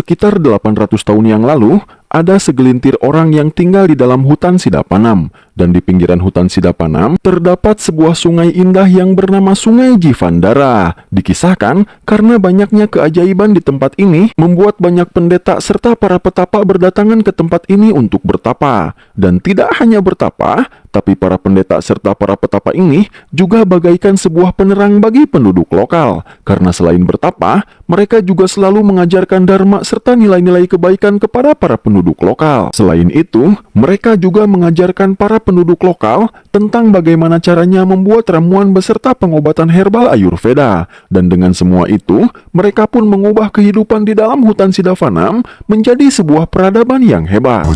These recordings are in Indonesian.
Sekitar 800 tahun yang lalu, ada segelintir orang yang tinggal di dalam hutan Sidapanam, dan di pinggiran hutan Sidapanam terdapat sebuah sungai indah yang bernama Sungai Jivandara. Dikisahkan, karena banyaknya keajaiban di tempat ini, membuat banyak pendeta serta para petapa berdatangan ke tempat ini untuk bertapa. Dan tidak hanya bertapa, tapi para pendeta serta para petapa ini juga bagaikan sebuah penerang bagi penduduk lokal. Karena selain bertapa, mereka juga selalu mengajarkan dharma serta nilai-nilai kebaikan kepada para penduduk lokal. Selain itu, mereka juga mengajarkan para penduduk lokal tentang bagaimana caranya membuat ramuan beserta pengobatan herbal Ayurveda. Dan dengan semua itu, mereka pun mengubah kehidupan di dalam hutan Sidapanam menjadi sebuah peradaban yang hebat.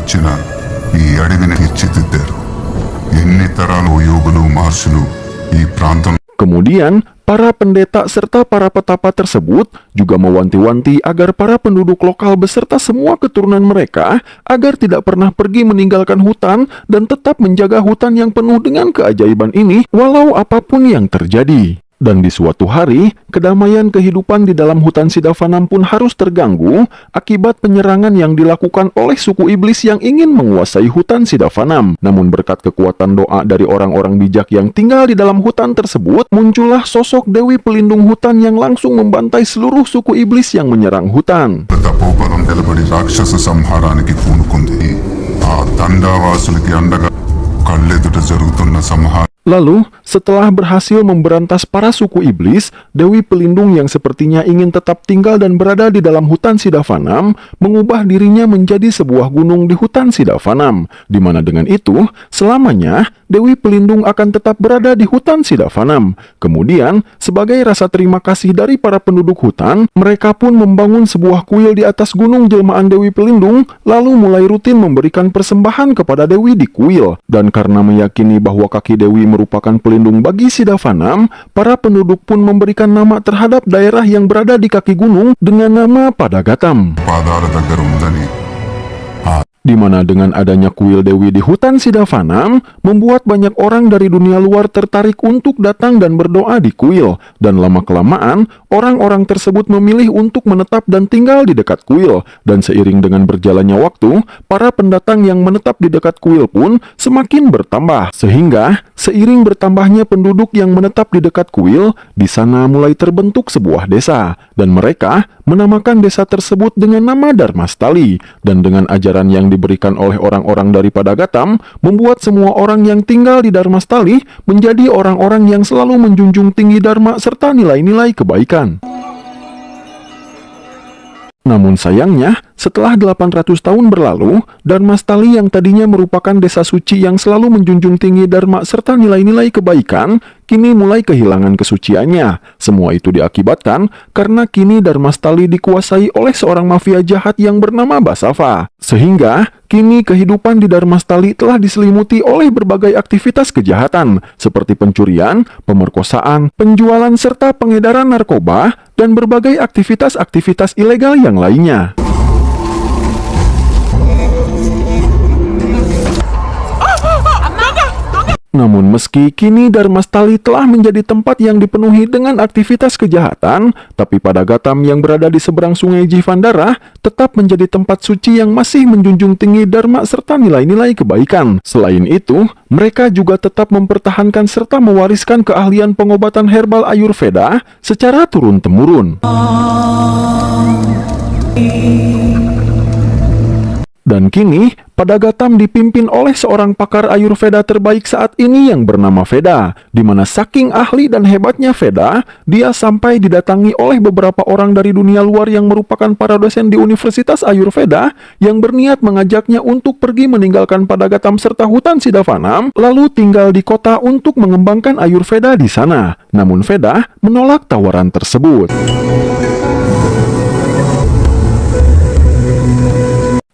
Kemudian, para pendeta serta para petapa tersebut juga mewanti-wanti agar para penduduk lokal beserta semua keturunan mereka agar tidak pernah pergi meninggalkan hutan dan tetap menjaga hutan yang penuh dengan keajaiban ini walau apapun yang terjadi. Dan di suatu hari, kedamaian kehidupan di dalam hutan Sidapanam pun harus terganggu akibat penyerangan yang dilakukan oleh suku iblis yang ingin menguasai hutan Sidapanam. Namun berkat kekuatan doa dari orang-orang bijak yang tinggal di dalam hutan tersebut, muncullah sosok Dewi Pelindung Hutan yang langsung membantai seluruh suku iblis yang menyerang hutan. Lalu, setelah berhasil memberantas para suku iblis, Dewi Pelindung yang sepertinya ingin tetap tinggal dan berada di dalam hutan Sidapanam, mengubah dirinya menjadi sebuah gunung di hutan Sidapanam, di mana dengan itu, selamanya Dewi Pelindung akan tetap berada di hutan Sidapanam. Kemudian, sebagai rasa terima kasih dari para penduduk hutan, mereka pun membangun sebuah kuil di atas gunung jelmaan Dewi Pelindung, lalu mulai rutin memberikan persembahan kepada Dewi di kuil. Dan karena meyakini bahwa kaki Dewi merupakan pelindung bagi Sidapanam, para penduduk pun memberikan nama terhadap daerah yang berada di kaki gunung dengan nama Padagatam. Di mana dengan adanya kuil Dewi di hutan Sidapanam, membuat banyak orang dari dunia luar tertarik untuk datang dan berdoa di kuil. Dan lama-kelamaan, orang-orang tersebut memilih untuk menetap dan tinggal di dekat kuil. Dan seiring dengan berjalannya waktu, para pendatang yang menetap di dekat kuil pun semakin bertambah. Sehingga, seiring bertambahnya penduduk yang menetap di dekat kuil, di sana mulai terbentuk sebuah desa. Dan mereka menamakan desa tersebut dengan nama Dharmastali. Dan dengan ajaran yang diberikan oleh orang-orang dari Padagatam, membuat semua orang yang tinggal di Dharmastali menjadi orang-orang yang selalu menjunjung tinggi dharma serta nilai-nilai kebaikan. Namun sayangnya, setelah 800 tahun berlalu, Dharmastali yang tadinya merupakan desa suci yang selalu menjunjung tinggi dharma serta nilai-nilai kebaikan, kini mulai kehilangan kesuciannya. Semua itu diakibatkan karena kini Dharmastali dikuasai oleh seorang mafia jahat yang bernama Basava. Sehingga, kini kehidupan di Dharmastali telah diselimuti oleh berbagai aktivitas kejahatan, seperti pencurian, pemerkosaan, penjualan serta pengedaran narkoba, dan berbagai aktivitas-aktivitas ilegal yang lainnya. Namun meski kini Dharmastali telah menjadi tempat yang dipenuhi dengan aktivitas kejahatan, tapi Padagatam yang berada di seberang sungai Jivandara tetap menjadi tempat suci yang masih menjunjung tinggi dharma serta nilai-nilai kebaikan. Selain itu, mereka juga tetap mempertahankan serta mewariskan keahlian pengobatan herbal Ayurveda secara turun-temurun. Dan kini, Padagatam dipimpin oleh seorang pakar Ayurveda terbaik saat ini yang bernama Veda, di mana saking ahli dan hebatnya Veda, dia sampai didatangi oleh beberapa orang dari dunia luar yang merupakan para dosen di Universitas Ayurveda yang berniat mengajaknya untuk pergi meninggalkan Padagatam serta hutan Sidapanam, lalu tinggal di kota untuk mengembangkan Ayurveda di sana. Namun Veda menolak tawaran tersebut.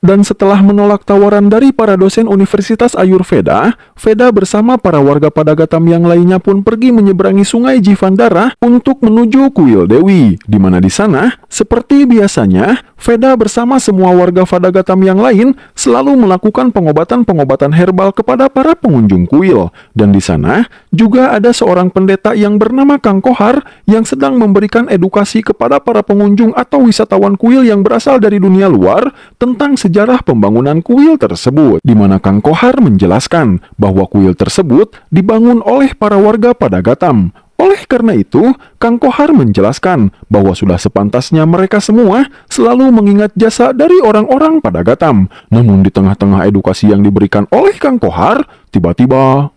Dan setelah menolak tawaran dari para dosen Universitas Ayurveda, Veda bersama para warga Padagatam yang lainnya pun pergi menyeberangi sungai Jivandara untuk menuju kuil Dewi, di mana di sana, seperti biasanya, Veda bersama semua warga Padagatam yang lain selalu melakukan pengobatan-pengobatan herbal kepada para pengunjung kuil. Dan di sana juga ada seorang pendeta yang bernama Kang Kohar yang sedang memberikan edukasi kepada para pengunjung atau wisatawan kuil yang berasal dari dunia luar tentang sejarah pembangunan kuil tersebut, di mana Kang Kohar menjelaskan bahwa kuil tersebut dibangun oleh para warga Padagatam. Oleh karena itu, Kang Kohar menjelaskan bahwa sudah sepantasnya mereka semua selalu mengingat jasa dari orang-orang Padagatam. Namun di tengah-tengah edukasi yang diberikan oleh Kang Kohar, tiba-tiba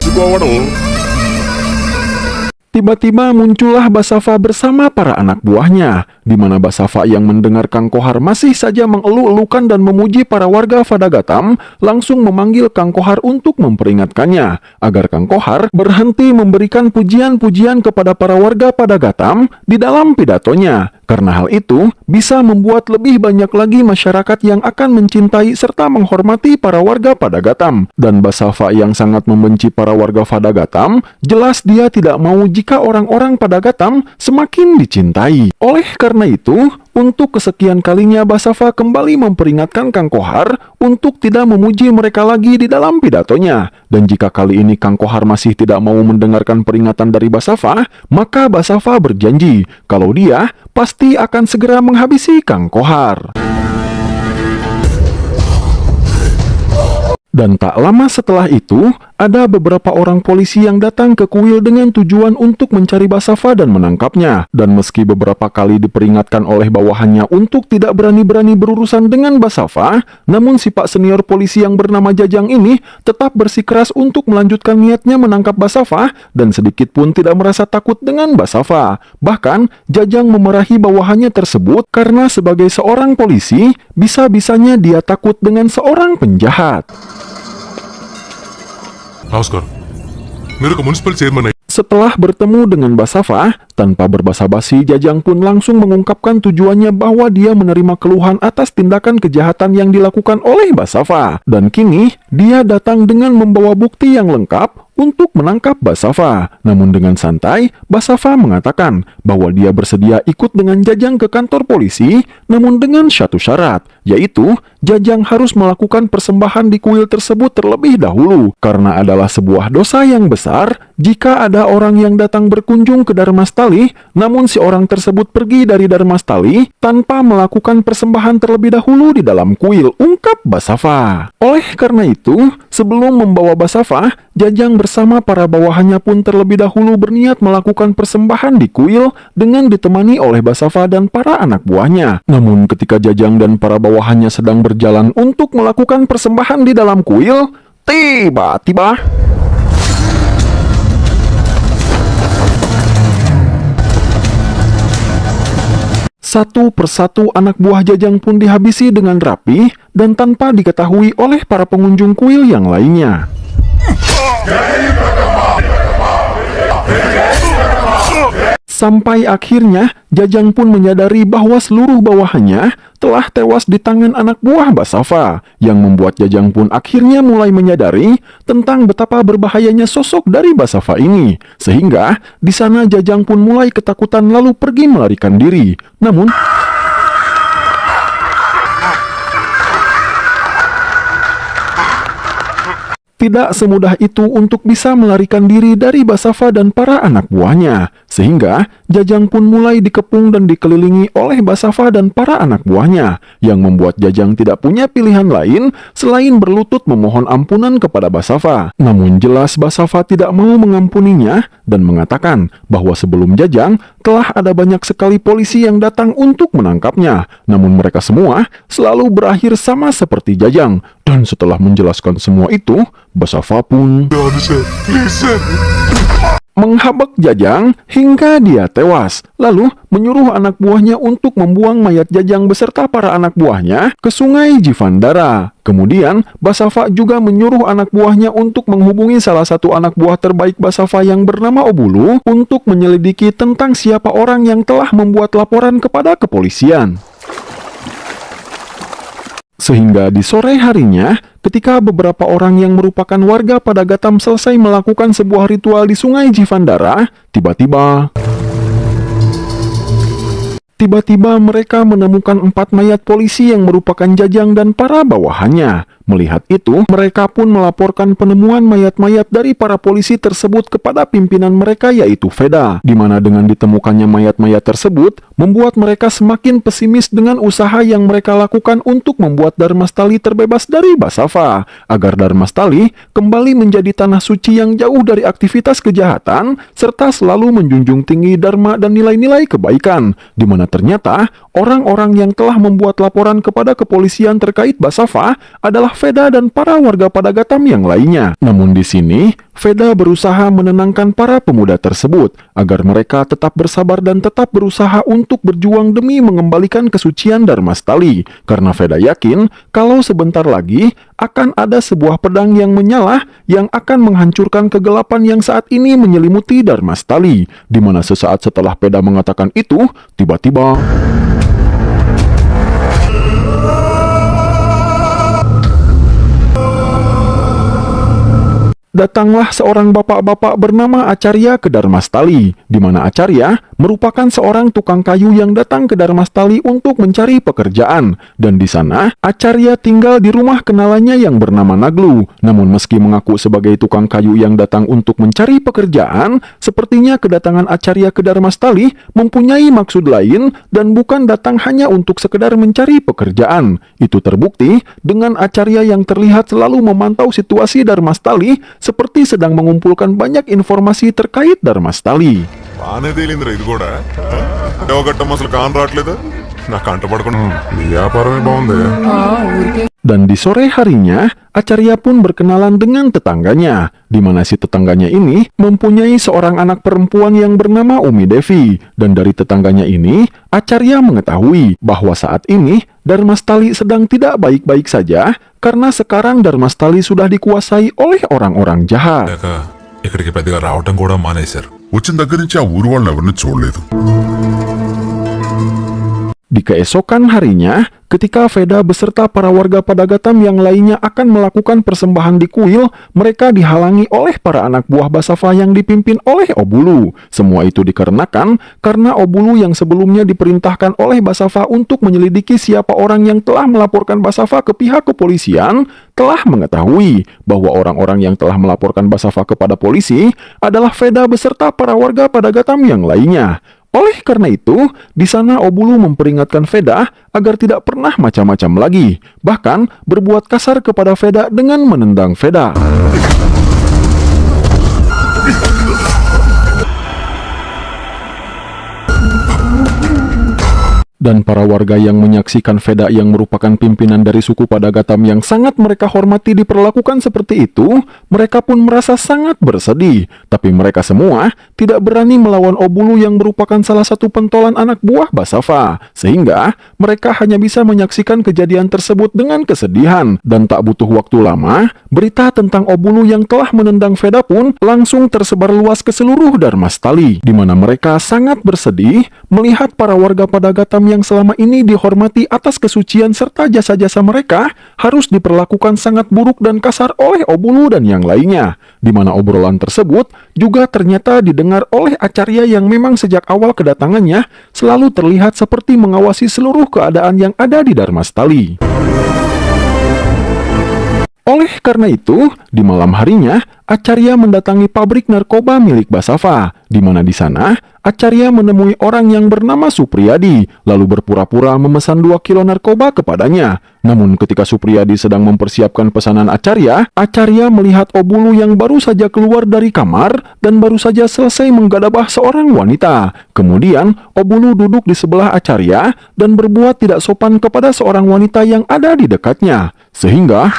muncullah Basava bersama para anak buahnya, di mana Basava yang mendengar Kang Kohar masih saja mengeluh-elukan dan memuji para warga Padagatam, langsung memanggil Kang Kohar untuk memperingatkannya, agar Kang Kohar berhenti memberikan pujian-pujian kepada para warga Padagatam di dalam pidatonya, karena hal itu bisa membuat lebih banyak lagi masyarakat yang akan mencintai serta menghormati para warga Padagatam. Dan Basava yang sangat membenci para warga Padagatam, jelas dia tidak mau jika orang-orang Padagatam semakin dicintai. Oleh karena itu, untuk kesekian kalinya Basava kembali memperingatkan Kang Kohar untuk tidak memuji mereka lagi di dalam pidatonya. Dan jika kali ini Kang Kohar masih tidak mau mendengarkan peringatan dari Basava, maka Basava berjanji kalau dia pasti akan segera menghabisi Kang Kohar. Dan tak lama setelah itu, ada beberapa orang polisi yang datang ke kuil dengan tujuan untuk mencari Basava dan menangkapnya. Dan meski beberapa kali diperingatkan oleh bawahannya untuk tidak berani-berani berurusan dengan Basava, namun si Pak Senior polisi yang bernama Jajang ini tetap bersikeras untuk melanjutkan niatnya menangkap Basava dan sedikit pun tidak merasa takut dengan Basava. Bahkan, Jajang memarahi bawahannya tersebut karena sebagai seorang polisi, bisa-bisanya dia takut dengan seorang penjahat. Namaskar. Mere municipal chairman. Setelah bertemu dengan Basava, tanpa berbasa-basi, Jajang pun langsung mengungkapkan tujuannya bahwa dia menerima keluhan atas tindakan kejahatan yang dilakukan oleh Basava. Dan kini, dia datang dengan membawa bukti yang lengkap untuk menangkap Basava. Namun dengan santai, Basava mengatakan bahwa dia bersedia ikut dengan Jajang ke kantor polisi, namun dengan satu syarat, yaitu Jajang harus melakukan persembahan di kuil tersebut terlebih dahulu, karena adalah sebuah dosa yang besar jika ada orang yang datang berkunjung ke Dharmastali, namun si orang tersebut pergi dari Dharmastali tanpa melakukan persembahan terlebih dahulu di dalam kuil, ungkap Basava. Oleh karena itu, sebelum membawa Basava, Jajang bersama para bawahannya pun terlebih dahulu berniat melakukan persembahan di kuil dengan ditemani oleh Basava dan para anak buahnya. Namun ketika Jajang dan para bawahannya sedang berjalan untuk melakukan persembahan di dalam kuil, tiba-tiba satu persatu anak buah Jajang pun dihabisi dengan rapi dan tanpa diketahui oleh para pengunjung kuil yang lainnya. Sampai akhirnya, Jajang pun menyadari bahwa seluruh bawahannya telah tewas di tangan anak buah Basava, yang membuat Jajang pun akhirnya mulai menyadari tentang betapa berbahayanya sosok dari Basava ini. Sehingga, di sana Jajang pun mulai ketakutan lalu pergi melarikan diri. Namun, tidak semudah itu untuk bisa melarikan diri dari Basava dan para anak buahnya, sehingga Jajang pun mulai dikepung dan dikelilingi oleh Basava dan para anak buahnya, yang membuat Jajang tidak punya pilihan lain selain berlutut memohon ampunan kepada Basava. Namun jelas Basava tidak mau mengampuninya dan mengatakan bahwa sebelum Jajang telah ada banyak sekali polisi yang datang untuk menangkapnya, namun mereka semua selalu berakhir sama seperti Jajang. Dan setelah menjelaskan semua itu, Basava pun menghabak Jajang hingga dia tewas, lalu menyuruh anak buahnya untuk membuang mayat Jajang beserta para anak buahnya ke sungai Jivandara. Kemudian, Basava juga menyuruh anak buahnya untuk menghubungi salah satu anak buah terbaik Basava yang bernama Obulu untuk menyelidiki tentang siapa orang yang telah membuat laporan kepada kepolisian. Sehingga di sore harinya, ketika beberapa orang yang merupakan warga Padagatam selesai melakukan sebuah ritual di Sungai Jivandara, Tiba-tiba mereka menemukan 4 mayat polisi yang merupakan Jajang dan para bawahannya. Melihat itu, mereka pun melaporkan penemuan mayat-mayat dari para polisi tersebut kepada pimpinan mereka yaitu Veda, di mana dengan ditemukannya mayat-mayat tersebut, membuat mereka semakin pesimis dengan usaha yang mereka lakukan untuk membuat Dharmastali terbebas dari Basava, agar Dharmastali kembali menjadi tanah suci yang jauh dari aktivitas kejahatan, serta selalu menjunjung tinggi dharma dan nilai-nilai kebaikan, di mana ternyata orang-orang yang telah membuat laporan kepada kepolisian terkait Basava adalah Veda dan para warga Padagatam yang lainnya. Namun di sini, Veda berusaha menenangkan para pemuda tersebut agar mereka tetap bersabar dan tetap berusaha untuk berjuang demi mengembalikan kesucian Dharmastali. Karena Veda yakin kalau sebentar lagi akan ada sebuah pedang yang menyala yang akan menghancurkan kegelapan yang saat ini menyelimuti Dharmastali. Di mana sesaat setelah Veda mengatakan itu, tiba-tiba datanglah seorang bapak-bapak bernama Acarya ke Dharmastali, di mana Acarya merupakan seorang tukang kayu yang datang ke Dharmastali untuk mencari pekerjaan. Dan di sana, Acarya tinggal di rumah kenalannya yang bernama Naglu. Namun meski mengaku sebagai tukang kayu yang datang untuk mencari pekerjaan, sepertinya kedatangan Acarya ke Dharmastali mempunyai maksud lain dan bukan datang hanya untuk sekedar mencari pekerjaan. Itu terbukti dengan Acarya yang terlihat selalu memantau situasi Dharmastali seperti sedang mengumpulkan banyak informasi terkait Dharmastali. బాగానే తేలిందిరా ఇది కూడా గట్టం అసలు కాన్ రావట్లేదు నాకు కంట పడకుండా నీ వ్యాపారమే బాగుంది. Dan di sore harinya, Acarya pun berkenalan dengan tetangganya, di mana si tetangganya ini mempunyai seorang anak perempuan yang bernama Umi Devi. Dan dari tetangganya ini, Acarya mengetahui bahwa saat ini Dharmastali sedang tidak baik-baik saja, karena sekarang Dharmastali sudah dikuasai oleh orang-orang jahat. ఇక్కడికి పెద్దగా రావటం కూడా మానేశారు. వచ్చిన దగ్గర నుంచి ఆ ఊరు వాళ్ళని ఎవరిని చూడలేదు. Di keesokan harinya, ketika Veda beserta para warga Padagatam yang lainnya akan melakukan persembahan di kuil, mereka dihalangi oleh para anak buah Basava yang dipimpin oleh Obulu. Semua itu dikarenakan karena Obulu yang sebelumnya diperintahkan oleh Basava untuk menyelidiki siapa orang yang telah melaporkan Basava ke pihak kepolisian, telah mengetahui bahwa orang-orang yang telah melaporkan Basava kepada polisi adalah Veda beserta para warga Padagatam yang lainnya. Oleh karena itu, di sana Obulu memperingatkan Veda agar tidak pernah macam-macam lagi, bahkan berbuat kasar kepada Veda dengan menendang Veda. Dan para warga yang menyaksikan Veda yang merupakan pimpinan dari suku Padagatam yang sangat mereka hormati diperlakukan seperti itu, mereka pun merasa sangat bersedih. Tapi mereka semua tidak berani melawan Obulu yang merupakan salah satu pentolan anak buah Basava. Sehingga mereka hanya bisa menyaksikan kejadian tersebut dengan kesedihan. Dan tak butuh waktu lama, berita tentang Obulu yang telah menendang Veda pun langsung tersebar luas ke seluruh Dharmastali, di mana mereka sangat bersedih melihat para warga Padagatam yang selama ini dihormati atas kesucian serta jasa-jasa mereka harus diperlakukan sangat buruk dan kasar oleh Obulu dan yang lainnya, di mana obrolan tersebut juga ternyata didengar oleh Acarya yang memang sejak awal kedatangannya selalu terlihat seperti mengawasi seluruh keadaan yang ada di Dharmastali. Oleh karena itu, di malam harinya, Acarya mendatangi pabrik narkoba milik Basava, di mana di sana Acarya menemui orang yang bernama Supriyadi, lalu berpura-pura memesan 2 kilo narkoba kepadanya. Namun ketika Supriyadi sedang mempersiapkan pesanan Acarya, Acarya melihat Obulu yang baru saja keluar dari kamar dan baru saja selesai menggadabah seorang wanita. Kemudian Obulu duduk di sebelah Acarya dan berbuat tidak sopan kepada seorang wanita yang ada di dekatnya, sehingga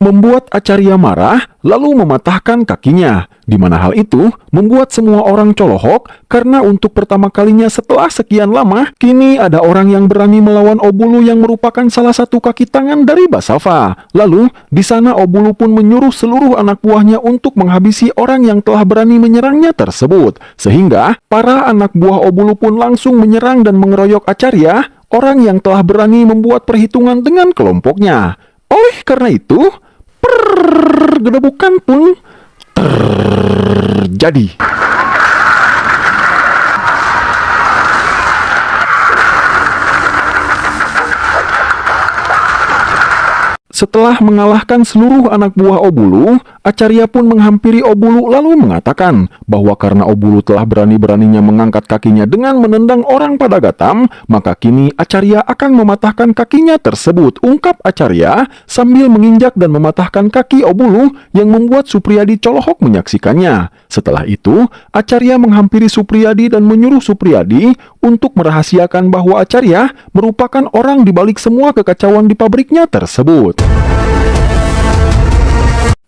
membuat Acarya marah lalu mematahkan kakinya, di mana hal itu membuat semua orang colohok karena untuk pertama kalinya setelah sekian lama, kini ada orang yang berani melawan Obulu yang merupakan salah satu kaki tangan dari Basava. Lalu, di sana Obulu pun menyuruh seluruh anak buahnya untuk menghabisi orang yang telah berani menyerangnya tersebut. Sehingga, para anak buah Obulu pun langsung menyerang dan mengeroyok Acarya, orang yang telah berani membuat perhitungan dengan kelompoknya. Oleh karena itu, gedebukan pun terjadi. Setelah mengalahkan seluruh anak buah Obulu, Acarya pun menghampiri Obulu lalu mengatakan bahwa karena Obulu telah berani-beraninya mengangkat kakinya dengan menendang orang pada Gatam, maka kini Acarya akan mematahkan kakinya tersebut, ungkap Acarya sambil menginjak dan mematahkan kaki Obulu yang membuat Supriyadi colohok menyaksikannya. Setelah itu, Acarya menghampiri Supriyadi dan menyuruh Supriyadi untuk merahasiakan bahwa Acarya merupakan orang di balik semua kekacauan di pabriknya tersebut.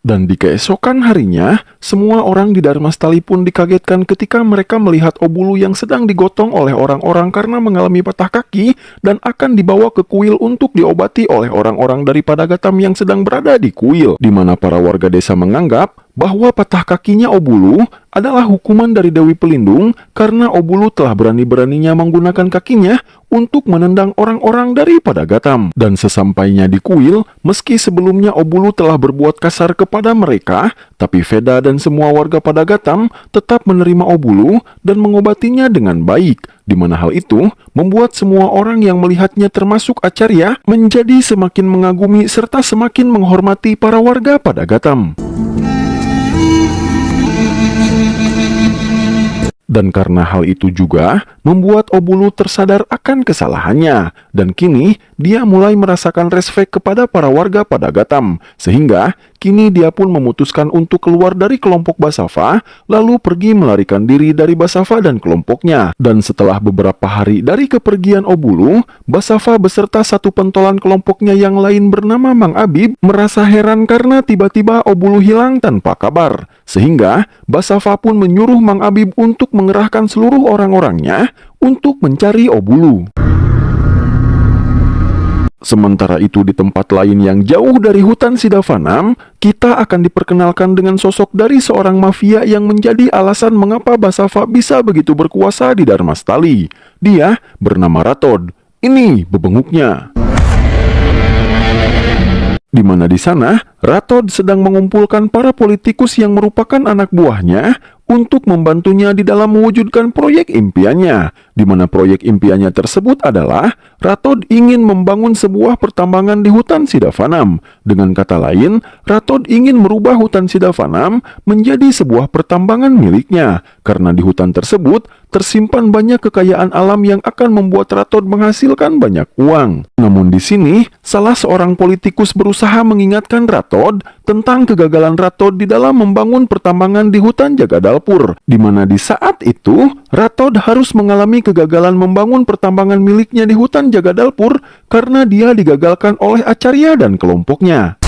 Dan di keesokan harinya, semua orang di Dharmastali pun dikagetkan ketika mereka melihat Obulu yang sedang digotong oleh orang-orang karena mengalami patah kaki dan akan dibawa ke kuil untuk diobati oleh orang-orang dari Padagatam yang sedang berada di kuil, di mana para warga desa menganggap bahwa patah kakinya Obulu adalah hukuman dari Dewi Pelindung karena Obulu telah berani-beraninya menggunakan kakinya untuk menendang orang-orang dari Padagatam. Dan sesampainya di kuil, meski sebelumnya Obulu telah berbuat kasar kepada mereka, tapi Veda dan semua warga Padagatam tetap menerima Obulu dan mengobatinya dengan baik, di mana hal itu membuat semua orang yang melihatnya termasuk Acarya menjadi semakin mengagumi serta semakin menghormati para warga Padagatam. Dan karena hal itu juga membuat Obulu tersadar akan kesalahannya, dan kini dia mulai merasakan respek kepada para warga Padagatam, sehingga kini dia pun memutuskan untuk keluar dari kelompok Basava, lalu pergi melarikan diri dari Basava dan kelompoknya. Dan setelah beberapa hari dari kepergian Obulu, Basava beserta satu pentolan kelompoknya yang lain bernama Mang Abib merasa heran karena tiba-tiba Obulu hilang tanpa kabar, sehingga Basava pun menyuruh Mang Abib untuk mengerahkan seluruh orang-orangnya untuk mencari Obulu. Sementara itu di tempat lain yang jauh dari hutan Sidavanam, kita akan diperkenalkan dengan sosok dari seorang mafia yang menjadi alasan mengapa Basava bisa begitu berkuasa di Dharmastali. Dia bernama Ratod. Ini bebenguknya. Di mana di sana, Ratod sedang mengumpulkan para politikus yang merupakan anak buahnya untuk membantunya di dalam mewujudkan proyek impiannya, di mana proyek impiannya tersebut adalah Ratod ingin membangun sebuah pertambangan di hutan Sidavanam. Dengan kata lain, Ratod ingin merubah hutan Sidavanam menjadi sebuah pertambangan miliknya, karena di hutan tersebut tersimpan banyak kekayaan alam yang akan membuat Ratod menghasilkan banyak uang. Namun di sini, salah seorang politikus berusaha mengingatkan Ratod tentang kegagalan Ratod di dalam membangun pertambangan di hutan Jagadalpur, di mana di saat itu Ratod harus mengalami kegagalan membangun pertambangan miliknya di hutan Jagadalpur karena dia digagalkan oleh Acarya dan kelompoknya.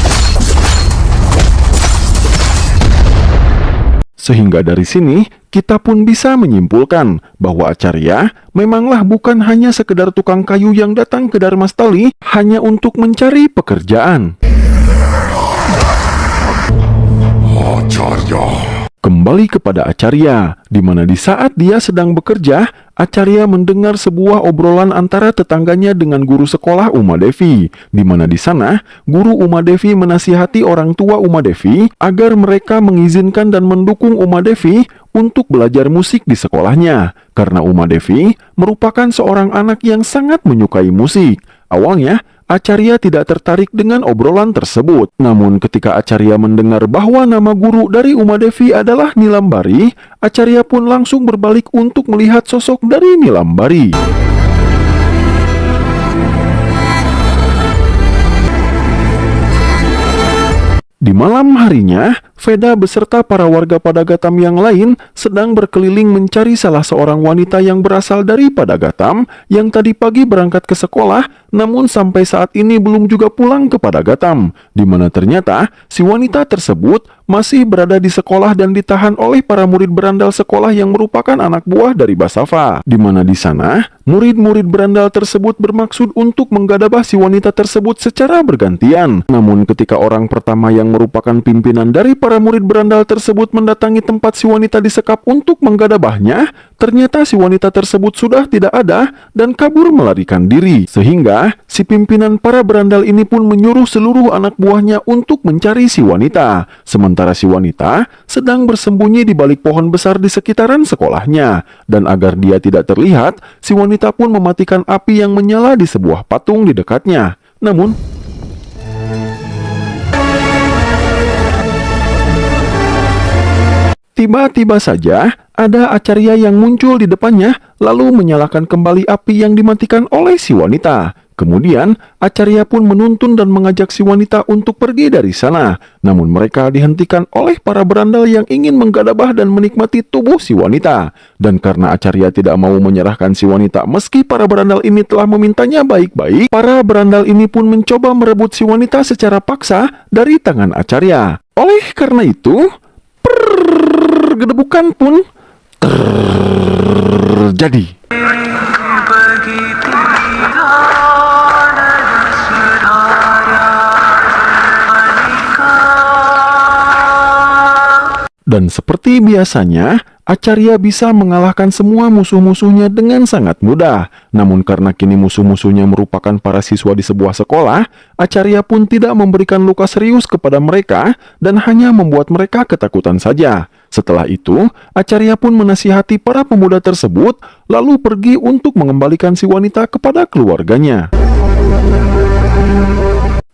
Sehingga dari sini, kita pun bisa menyimpulkan bahwa Acarya memanglah bukan hanya sekedar tukang kayu yang datang ke Dharmastali hanya untuk mencari pekerjaan. Kembali kepada Acarya, di mana di saat dia sedang bekerja, Acarya mendengar sebuah obrolan antara tetangganya dengan guru sekolah Umadevi, di mana di sana guru Umadevi menasihati orang tua Umadevi agar mereka mengizinkan dan mendukung Umadevi untuk belajar musik di sekolahnya, karena Umadevi merupakan seorang anak yang sangat menyukai musik. Awalnya, Acarya tidak tertarik dengan obrolan tersebut. Namun ketika Acarya mendengar bahwa nama guru dari Umadevi adalah Nilambari, Acarya pun langsung berbalik untuk melihat sosok dari Nilambari. Di malam harinya, Veda beserta para warga Padagatam yang lain sedang berkeliling mencari salah seorang wanita yang berasal dari Padagatam yang tadi pagi berangkat ke sekolah, namun sampai saat ini belum juga pulang ke Padagatam, di mana ternyata si wanita tersebut masih berada di sekolah dan ditahan oleh para murid berandal sekolah yang merupakan anak buah dari Basafa, di mana di sana murid-murid berandal tersebut bermaksud untuk menggadabah si wanita tersebut secara bergantian. Namun ketika orang pertama yang merupakan pimpinan dari para murid berandal tersebut mendatangi tempat si wanita disekap untuk menggadabahnya, ternyata si wanita tersebut sudah tidak ada dan kabur melarikan diri. Sehingga si pimpinan para berandal ini pun menyuruh seluruh anak buahnya untuk mencari si wanita. Sementara si wanita sedang bersembunyi di balik pohon besar di sekitaran sekolahnya. Dan agar dia tidak terlihat, si wanita pun mematikan api yang menyala di sebuah patung di dekatnya. Namun, tiba-tiba saja ada Acarya yang muncul di depannya lalu menyalakan kembali api yang dimatikan oleh si wanita. Kemudian Acarya pun menuntun dan mengajak si wanita untuk pergi dari sana. Namun mereka dihentikan oleh para berandal yang ingin menggadabah dan menikmati tubuh si wanita. Dan karena Acarya tidak mau menyerahkan si wanita meski para berandal ini telah memintanya baik-baik, para berandal ini pun mencoba merebut si wanita secara paksa dari tangan Acarya. Oleh karena itu, pergedebukan pun terjadi. Dan seperti biasanya, Acarya bisa mengalahkan semua musuh-musuhnya dengan sangat mudah. Namun karena kini musuh-musuhnya merupakan para siswa di sebuah sekolah, Acarya pun tidak memberikan luka serius kepada mereka dan hanya membuat mereka ketakutan saja. Setelah itu, Acarya pun menasihati para pemuda tersebut, lalu pergi untuk mengembalikan si wanita kepada keluarganya.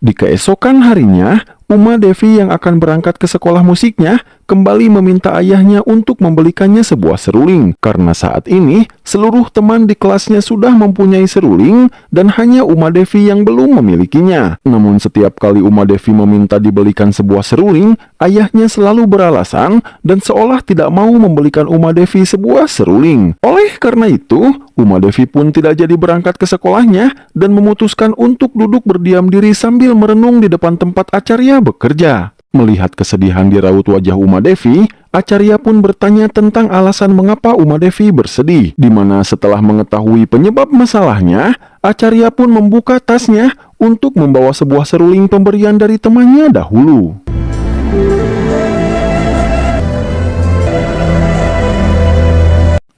Di keesokan harinya, Uma Devi yang akan berangkat ke sekolah musiknya kembali meminta ayahnya untuk membelikannya sebuah seruling. Karena saat ini, seluruh teman di kelasnya sudah mempunyai seruling dan hanya Uma Devi yang belum memilikinya. Namun setiap kali Uma Devi meminta dibelikan sebuah seruling, ayahnya selalu beralasan dan seolah tidak mau membelikan Uma Devi sebuah seruling. Oleh karena itu, Uma Devi pun tidak jadi berangkat ke sekolahnya dan memutuskan untuk duduk berdiam diri sambil merenung di depan tempat Acarya bekerja. Melihat kesedihan di raut wajah Uma Devi, Acarya pun bertanya tentang alasan mengapa Uma Devi bersedih, di mana setelah mengetahui penyebab masalahnya, Acarya pun membuka tasnya untuk membawa sebuah seruling pemberian dari temannya dahulu.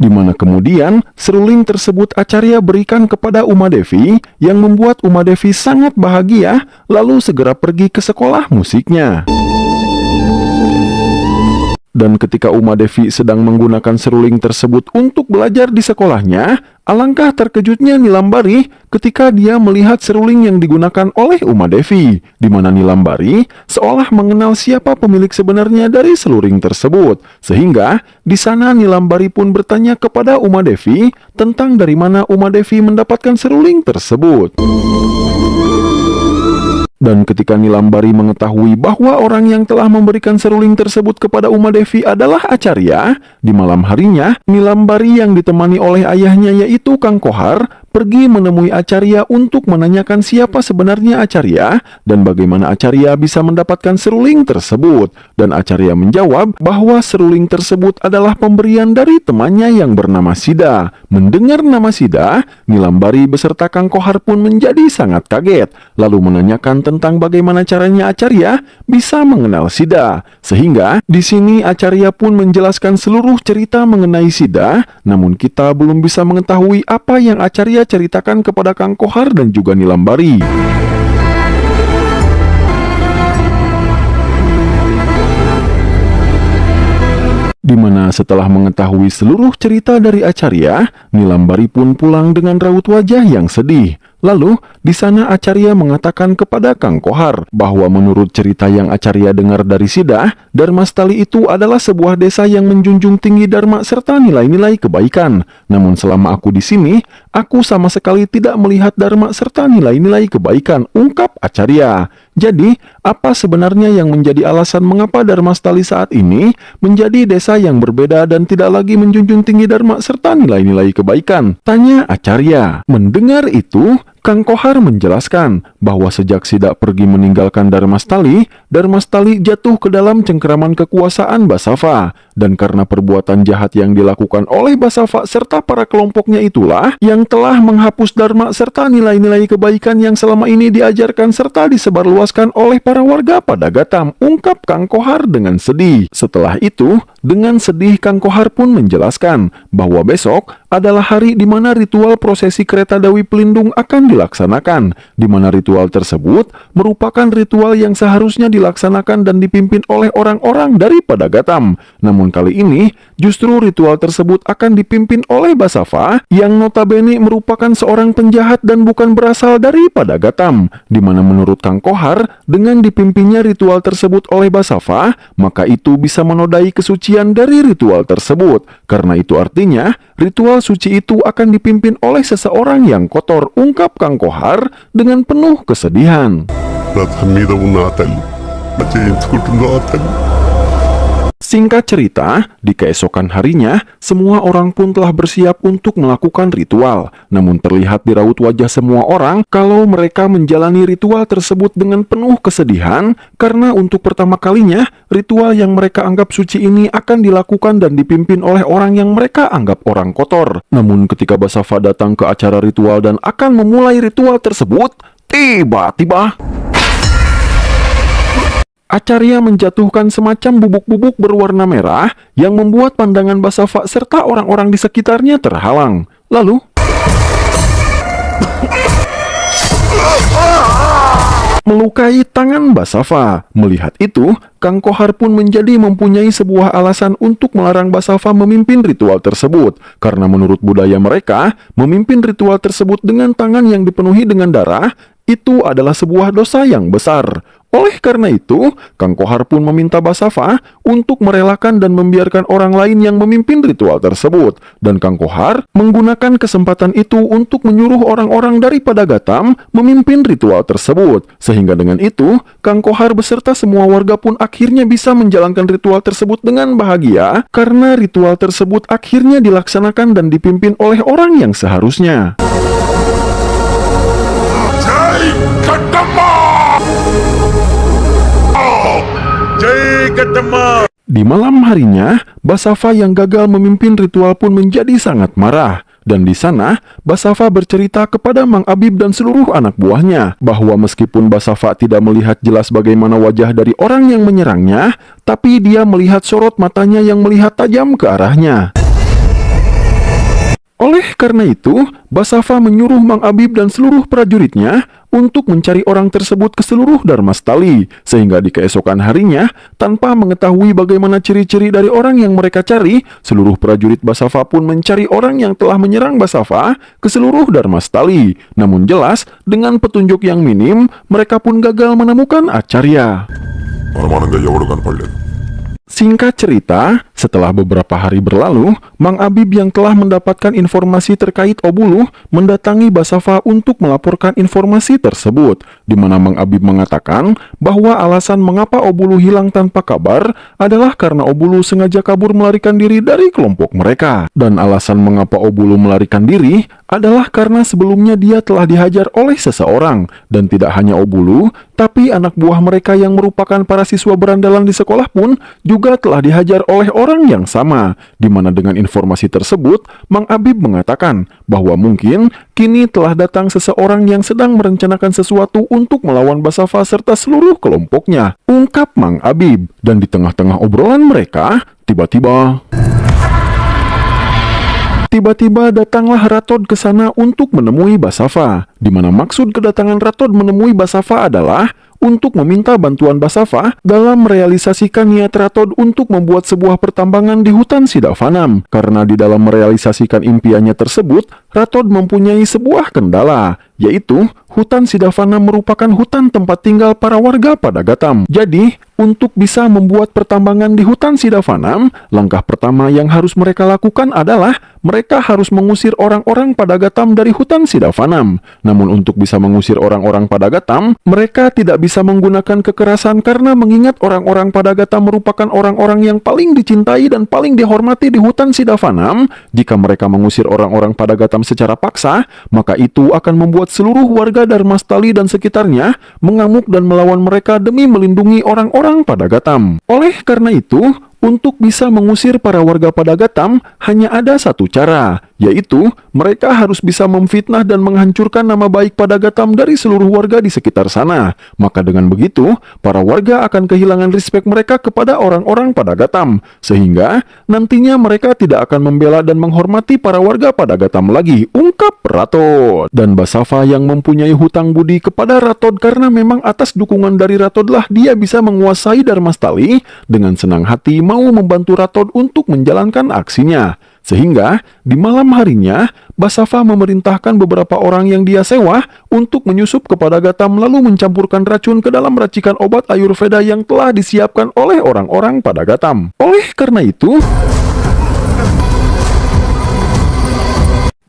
Di mana kemudian seruling tersebut Acarya berikan kepada Uma Devi yang membuat Uma Devi sangat bahagia lalu segera pergi ke sekolah musiknya. Dan ketika Uma Devi sedang menggunakan seruling tersebut untuk belajar di sekolahnya, alangkah terkejutnya Nilambari ketika dia melihat seruling yang digunakan oleh Uma Devi, di mana Nilambari seolah mengenal siapa pemilik sebenarnya dari seruling tersebut. Sehingga di sana Nilambari pun bertanya kepada Uma Devi tentang dari mana Uma Devi mendapatkan seruling tersebut. Dan ketika Nilambari mengetahui bahwa orang yang telah memberikan seruling tersebut kepada Uma Devi adalah Acarya, di malam harinya, Nilambari yang ditemani oleh ayahnya yaitu Kang Kohar, pergi menemui Acarya untuk menanyakan siapa sebenarnya Acarya dan bagaimana Acarya bisa mendapatkan seruling tersebut. Dan Acarya menjawab bahwa seruling tersebut adalah pemberian dari temannya yang bernama Sida. Mendengar nama Sida, Nilambari beserta Kang Kohar pun menjadi sangat kaget, lalu menanyakan tentang bagaimana caranya Acarya bisa mengenal Sida. Sehingga di sini Acarya pun menjelaskan seluruh cerita mengenai Sida, namun kita belum bisa mengetahui apa yang Acarya ceritakan kepada Kang Kohar dan juga Nilambari. Di mana setelah mengetahui seluruh cerita dari Acarya, Nilambari pun pulang dengan raut wajah yang sedih. Lalu, di sana Acarya mengatakan kepada Kang Kohar bahwa menurut cerita yang Acarya dengar dari Sida, Dharmastali itu adalah sebuah desa yang menjunjung tinggi dharma serta nilai-nilai kebaikan. Namun selama aku di sini, aku sama sekali tidak melihat dharma serta nilai-nilai kebaikan, ungkap Acarya. Jadi, apa sebenarnya yang menjadi alasan mengapa Darmastali saat ini menjadi desa yang berbeda dan tidak lagi menjunjung tinggi dharma serta nilai-nilai kebaikan? Tanya Acarya. Mendengar itu, Kang Kohar menjelaskan bahwa sejak Sidak pergi meninggalkan Darmastali, Darmastali jatuh ke dalam cengkeraman kekuasaan Basava. Dan karena perbuatan jahat yang dilakukan oleh Basava serta para kelompoknya itulah yang telah menghapus dharma serta nilai-nilai kebaikan yang selama ini diajarkan serta disebarluaskan oleh para warga Padagatam, ungkap Kang Kohar dengan sedih. Setelah itu, dengan sedih Kang Kohar pun menjelaskan bahwa besok adalah hari di mana ritual prosesi kereta Dewi Pelindung akan dilaksanakan, di mana ritual tersebut merupakan ritual yang seharusnya dilaksanakan dan dipimpin oleh orang-orang dari Padagatam. Namun kali ini, justru ritual tersebut akan dipimpin oleh Basava, yang notabene merupakan seorang penjahat dan bukan berasal dari Padagatam, di mana menurut Kang Kohar, dengan dipimpinnya ritual tersebut oleh Basava, maka itu bisa menodai kesucian dari ritual tersebut. Karena itu artinya, ritual suci itu akan dipimpin oleh seseorang yang kotor, ungkap Kang Kohar dengan penuh kesedihan. Singkat cerita, di keesokan harinya, semua orang pun telah bersiap untuk melakukan ritual. Namun terlihat di raut wajah semua orang kalau mereka menjalani ritual tersebut dengan penuh kesedihan, karena untuk pertama kalinya, ritual yang mereka anggap suci ini akan dilakukan dan dipimpin oleh orang yang mereka anggap orang kotor. Namun ketika Basava datang ke acara ritual dan akan memulai ritual tersebut, tiba-tiba Acarya menjatuhkan semacam bubuk-bubuk berwarna merah yang membuat pandangan Basava serta orang-orang di sekitarnya terhalang. Lalu, melukai tangan Basava. Melihat itu, Kang Kohar pun menjadi mempunyai sebuah alasan untuk melarang Basava memimpin ritual tersebut. Karena menurut budaya mereka, memimpin ritual tersebut dengan tangan yang dipenuhi dengan darah, itu adalah sebuah dosa yang besar. Oleh karena itu, Kang Kohar pun meminta Basava untuk merelakan dan membiarkan orang lain yang memimpin ritual tersebut. Dan Kang Kohar menggunakan kesempatan itu untuk menyuruh orang-orang dari Padagatam memimpin ritual tersebut. Sehingga dengan itu, Kang Kohar beserta semua warga pun akhirnya bisa menjalankan ritual tersebut dengan bahagia, karena ritual tersebut akhirnya dilaksanakan dan dipimpin oleh orang yang seharusnya. Di malam harinya, Basava yang gagal memimpin ritual pun menjadi sangat marah. Dan di sana, Basava bercerita kepada Mang Abib dan seluruh anak buahnya bahwa meskipun Basava tidak melihat jelas bagaimana wajah dari orang yang menyerangnya, tapi dia melihat sorot matanya yang melihat tajam ke arahnya. Oleh karena itu, Basava menyuruh Mang Abib dan seluruh prajuritnya untuk mencari orang tersebut ke seluruh Darmastali, sehingga di keesokan harinya, tanpa mengetahui bagaimana ciri-ciri dari orang yang mereka cari, seluruh prajurit Basava pun mencari orang yang telah menyerang Basava ke seluruh Darmastali. Namun jelas, dengan petunjuk yang minim, mereka pun gagal menemukan Acarya. Singkat cerita, setelah beberapa hari berlalu, Mang Abib yang telah mendapatkan informasi terkait Obuluh mendatangi Basava untuk melaporkan informasi tersebut, di mana Mang Abib mengatakan bahwa alasan mengapa Obuluh hilang tanpa kabar adalah karena Obuluh sengaja kabur melarikan diri dari kelompok mereka. Dan alasan mengapa Obuluh melarikan diri adalah karena sebelumnya dia telah dihajar oleh seseorang, dan tidak hanya Obuluh, tapi anak buah mereka yang merupakan para siswa berandalan di sekolah pun juga telah dihajar oleh orang yang sama, di mana dengan informasi tersebut, Mang Abib mengatakan bahwa mungkin kini telah datang seseorang yang sedang merencanakan sesuatu untuk melawan Basava serta seluruh kelompoknya, ungkap Mang Abib. Dan di tengah-tengah obrolan mereka, tiba-tiba datanglah Ratod ke sana untuk menemui Basava, di mana maksud kedatangan Ratod menemui Basava adalah untuk meminta bantuan Basava dalam merealisasikan niat Ratod untuk membuat sebuah pertambangan di hutan Sidavanam. Karena di dalam merealisasikan impiannya tersebut, Ratod mempunyai sebuah kendala, yaitu hutan Sidavanam merupakan hutan tempat tinggal para warga Padagatam. Jadi, untuk bisa membuat pertambangan di hutan Sidavanam, langkah pertama yang harus mereka lakukan adalah mereka harus mengusir orang-orang Padagatam dari hutan Sidavanam. Namun untuk bisa mengusir orang-orang Padagatam, mereka tidak bisa bisa menggunakan kekerasan karena mengingat orang-orang Padagatam merupakan orang-orang yang paling dicintai dan paling dihormati di hutan Sidavanam. Jika mereka mengusir orang-orang Padagatam secara paksa, maka itu akan membuat seluruh warga Darmastali dan sekitarnya mengamuk dan melawan mereka demi melindungi orang-orang Padagatam. Oleh karena itu, untuk bisa mengusir para warga Padagatam, hanya ada satu cara, yaitu mereka harus bisa memfitnah dan menghancurkan nama baik Padagatam dari seluruh warga di sekitar sana. Maka dengan begitu, para warga akan kehilangan respek mereka kepada orang-orang Padagatam, sehingga nantinya mereka tidak akan membela dan menghormati para warga Padagatam lagi, ungkap Ratod. Dan Basava yang mempunyai hutang budi kepada Ratod karena memang atas dukungan dari Ratodlah dia bisa menguasai Darmastali, dengan senang hati mau membantu Ratod untuk menjalankan aksinya. Sehingga di malam harinya Basava memerintahkan beberapa orang yang dia sewa untuk menyusup ke Padagatam lalu mencampurkan racun ke dalam racikan obat Ayurveda yang telah disiapkan oleh orang-orang Padagatam. Oleh karena itu,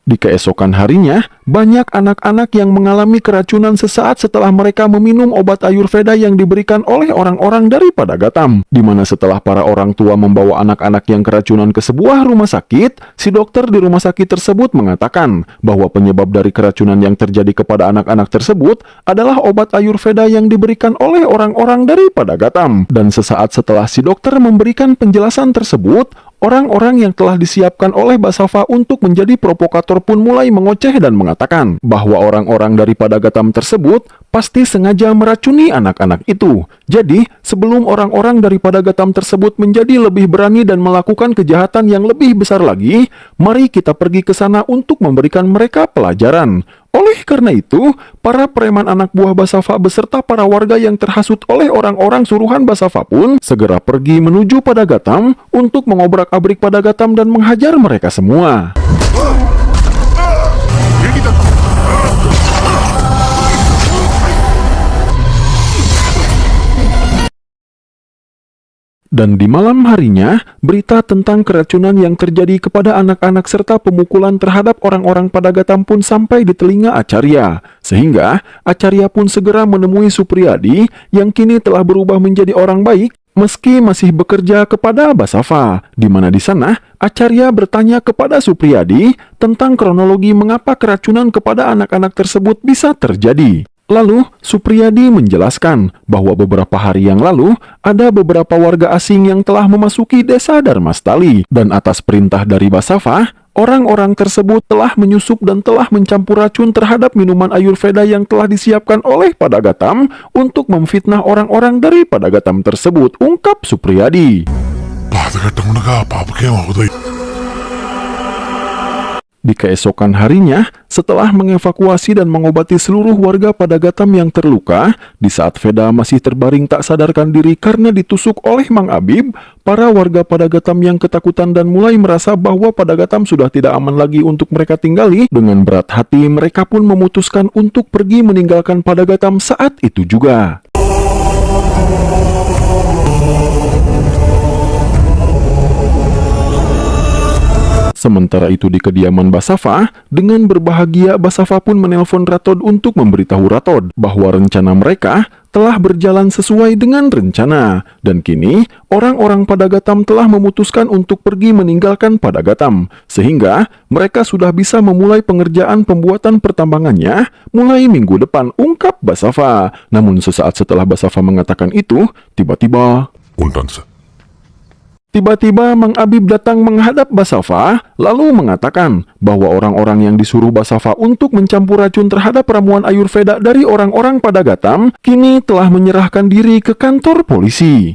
di keesokan harinya, banyak anak-anak yang mengalami keracunan sesaat setelah mereka meminum obat Ayurveda yang diberikan oleh orang-orang dari Padagatam. Di mana setelah para orang tua membawa anak-anak yang keracunan ke sebuah rumah sakit, si dokter di rumah sakit tersebut mengatakan bahwa penyebab dari keracunan yang terjadi kepada anak-anak tersebut adalah obat Ayurveda yang diberikan oleh orang-orang dari Padagatam. Dan sesaat setelah si dokter memberikan penjelasan tersebut, orang-orang yang telah disiapkan oleh Basava untuk menjadi provokator pun mulai mengoceh dan mengatakan bahwa orang-orang dari Padagatam tersebut pasti sengaja meracuni anak-anak itu. Jadi, sebelum orang-orang dari Padagatam tersebut menjadi lebih berani dan melakukan kejahatan yang lebih besar lagi, mari kita pergi ke sana untuk memberikan mereka pelajaran. Oleh karena itu, para preman anak buah Basava beserta para warga yang terhasut oleh orang-orang suruhan Basava pun segera pergi menuju Padagatam untuk mengobrak-abrik Padagatam dan menghajar mereka semua. Dan di malam harinya, berita tentang keracunan yang terjadi kepada anak-anak serta pemukulan terhadap orang-orang Padagatam pun sampai di telinga Acarya. Sehingga, Acarya pun segera menemui Supriyadi yang kini telah berubah menjadi orang baik, meski masih bekerja kepada Basava. Di mana di sana, Acarya bertanya kepada Supriyadi tentang kronologi mengapa keracunan kepada anak-anak tersebut bisa terjadi. Lalu, Supriyadi menjelaskan bahwa beberapa hari yang lalu, ada beberapa warga asing yang telah memasuki desa Darmastali. Dan atas perintah dari Basava, orang-orang tersebut telah menyusup dan telah mencampur racun terhadap minuman Ayurveda yang telah disiapkan oleh Padagatam untuk memfitnah orang-orang dari Padagatam tersebut, ungkap Supriyadi. Di keesokan harinya, setelah mengevakuasi dan mengobati seluruh warga Padagatam yang terluka, di saat Veda masih terbaring tak sadarkan diri karena ditusuk oleh Mang Abib, para warga Padagatam yang ketakutan dan mulai merasa bahwa Padagatam sudah tidak aman lagi untuk mereka tinggali, dengan berat hati mereka pun memutuskan untuk pergi meninggalkan Padagatam saat itu juga. Sementara itu di kediaman Basava, dengan berbahagia Basava pun menelpon Ratod untuk memberitahu Ratod bahwa rencana mereka telah berjalan sesuai dengan rencana. Dan kini, orang-orang Padagatam telah memutuskan untuk pergi meninggalkan Padagatam. Sehingga, mereka sudah bisa memulai pengerjaan pembuatan pertambangannya mulai minggu depan, ungkap Basava. Namun sesaat setelah Basava mengatakan itu, tiba-tiba Mang Abib datang menghadap Basava, lalu mengatakan bahwa orang-orang yang disuruh Basava untuk mencampur racun terhadap ramuan Ayurveda dari orang-orang Padagatam kini telah menyerahkan diri ke kantor polisi.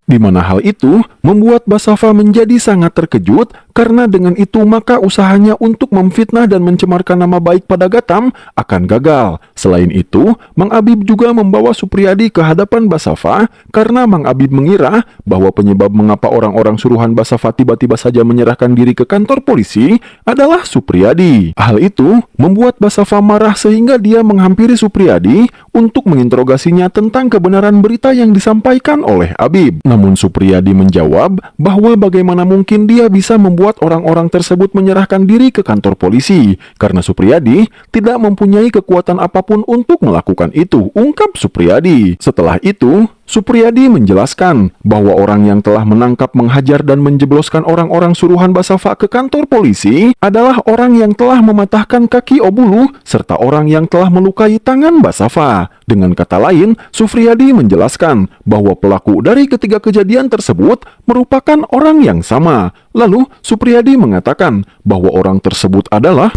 Di mana hal itu membuat Basava menjadi sangat terkejut karena dengan itu maka usahanya untuk memfitnah dan mencemarkan nama baik Padagatam akan gagal. Selain itu, Mang Abib juga membawa Supriyadi ke hadapan Basava karena Mang Abib mengira bahwa penyebab mengapa orang-orang suruhan Basava tiba-tiba saja menyerahkan diri ke kantor polisi adalah Supriyadi. Hal itu membuat Basava marah sehingga dia menghampiri Supriyadi untuk menginterogasinya tentang kebenaran berita yang disampaikan oleh Abib. Namun Supriyadi menjawab menjawab bahwa bagaimana mungkin dia bisa membuat orang-orang tersebut menyerahkan diri ke kantor polisi karena Supriyadi tidak mempunyai kekuatan apapun untuk melakukan itu, ungkap Supriyadi. Setelah itu, Supriyadi menjelaskan bahwa orang yang telah menangkap, menghajar, dan menjebloskan orang-orang suruhan Basafa ke kantor polisi adalah orang yang telah mematahkan kaki Obulu serta orang yang telah melukai tangan Basafa. Dengan kata lain, Supriyadi menjelaskan bahwa pelaku dari ketiga kejadian tersebut merupakan orang yang sama. Lalu, Supriyadi mengatakan bahwa orang tersebut adalah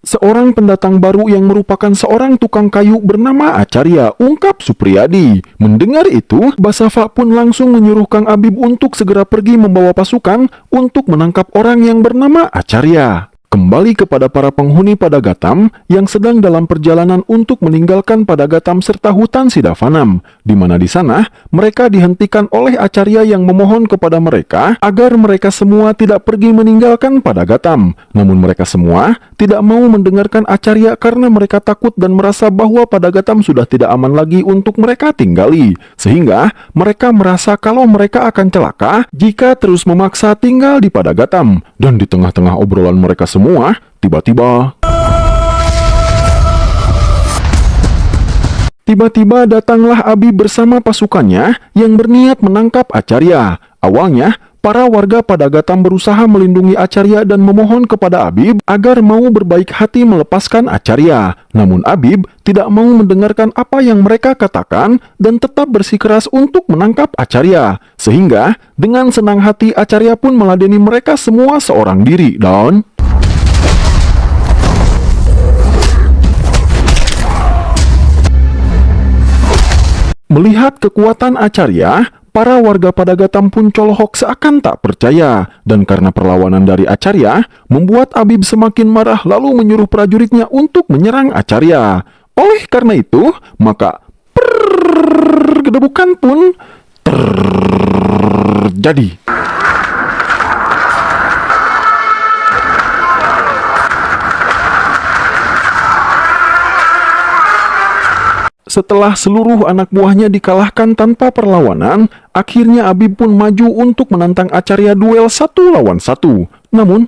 seorang pendatang baru yang merupakan seorang tukang kayu bernama Acarya, ungkap Supriyadi. Mendengar itu, Basafa pun langsung menyuruh Kang Abib untuk segera pergi membawa pasukan untuk menangkap orang yang bernama Acarya. Kembali kepada para penghuni Padagatam yang sedang dalam perjalanan untuk meninggalkan Padagatam serta hutan Sidavanam, di mana di sana mereka dihentikan oleh Acarya yang memohon kepada mereka agar mereka semua tidak pergi meninggalkan Padagatam. Namun mereka semua tidak mau mendengarkan Acarya karena mereka takut dan merasa bahwa Padagatam sudah tidak aman lagi untuk mereka tinggali, sehingga mereka merasa kalau mereka akan celaka jika terus memaksa tinggal di Padagatam. Dan di tengah-tengah obrolan mereka semua, Tiba-tiba datanglah Abib bersama pasukannya yang berniat menangkap Acarya. Awalnya, para warga Padagatam berusaha melindungi Acarya dan memohon kepada Abib agar mau berbaik hati melepaskan Acarya. Namun Abib tidak mau mendengarkan apa yang mereka katakan dan tetap bersikeras untuk menangkap Acarya. Sehingga dengan senang hati Acarya pun meladeni mereka semua seorang diri. Dan melihat kekuatan Acarya, para warga Padagatam pun colohok seakan tak percaya. Dan karena perlawanan dari Acarya, membuat Abib semakin marah lalu menyuruh prajuritnya untuk menyerang Acarya. Oleh karena itu, maka pergedebukan pun terjadi. Setelah seluruh anak buahnya dikalahkan tanpa perlawanan, akhirnya Abib pun maju untuk menantang Acarya duel 1 lawan 1. Namun,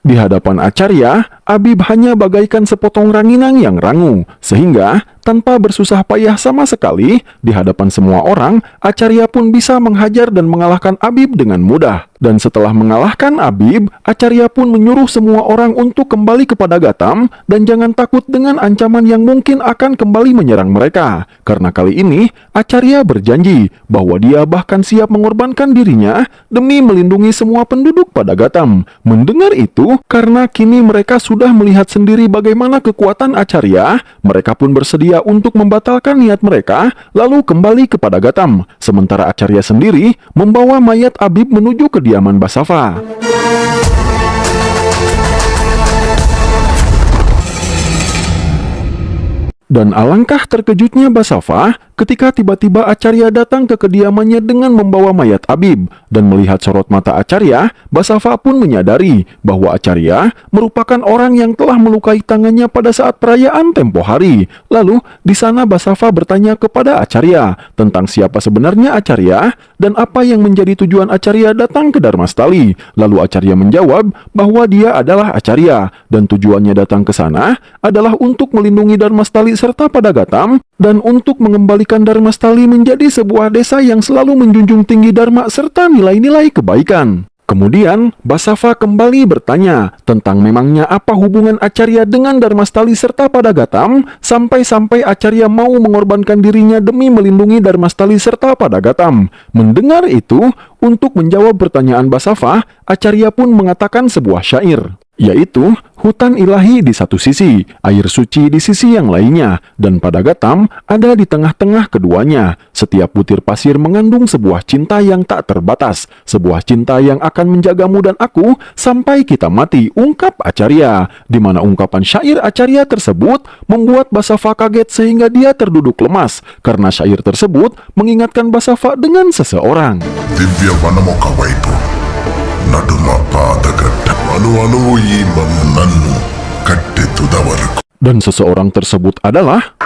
di hadapan Acarya, Abib hanya bagaikan sepotong ranginang yang rangu, sehingga tanpa bersusah payah sama sekali, di hadapan semua orang, Acarya pun bisa menghajar dan mengalahkan Abib dengan mudah. Dan setelah mengalahkan Abib, Acarya pun menyuruh semua orang untuk kembali ke Padagatam dan jangan takut dengan ancaman yang mungkin akan kembali menyerang mereka. Karena kali ini, Acarya berjanji bahwa dia bahkan siap mengorbankan dirinya demi melindungi semua penduduk Padagatam. Mendengar itu, karena kini mereka sudah melihat sendiri bagaimana kekuatan Acarya, mereka pun bersedia untuk membatalkan niat mereka lalu kembali ke Padagatam. Sementara Acarya sendiri membawa mayat Abib menuju kediaman Basafa. Dan alangkah terkejutnya Basafa ketika tiba-tiba Acarya datang ke kediamannya dengan membawa mayat Abib. Dan melihat sorot mata Acarya, Basafa pun menyadari bahwa Acarya merupakan orang yang telah melukai tangannya pada saat perayaan tempo hari. Lalu, di sana Basafa bertanya kepada Acarya tentang siapa sebenarnya Acarya dan apa yang menjadi tujuan Acarya datang ke Dharmastali. Lalu Acarya menjawab bahwa dia adalah Acarya dan tujuannya datang ke sana adalah untuk melindungi Dharmastali serta Padagatam dan untuk mengembalikan Dharmastali menjadi sebuah desa yang selalu menjunjung tinggi dharma serta nilai-nilai kebaikan. Kemudian, Basafa kembali bertanya tentang memangnya apa hubungan Acarya dengan Dharmastali serta Padagatam sampai-sampai Acarya mau mengorbankan dirinya demi melindungi Dharmastali serta Padagatam. Mendengar itu, untuk menjawab pertanyaan Basafa, Acarya pun mengatakan sebuah syair, yaitu hutan ilahi di satu sisi, air suci di sisi yang lainnya, dan Padagatam ada di tengah-tengah keduanya. Setiap butir pasir mengandung sebuah cinta yang tak terbatas, sebuah cinta yang akan menjagamu dan aku sampai kita mati, ungkap Acarya. Di mana ungkapan syair Acarya tersebut membuat Basafa kaget sehingga dia terduduk lemas, karena syair tersebut mengingatkan Basafa dengan seseorang. Dimbia vibe ನಡುಮ ಪಾದಗಟ್ಟ ಅನು ಈ ನನ್ನು ಕಟ್ಟೆತ್ತುದವರೆಗೂ. Dan seseorang tersebut adalah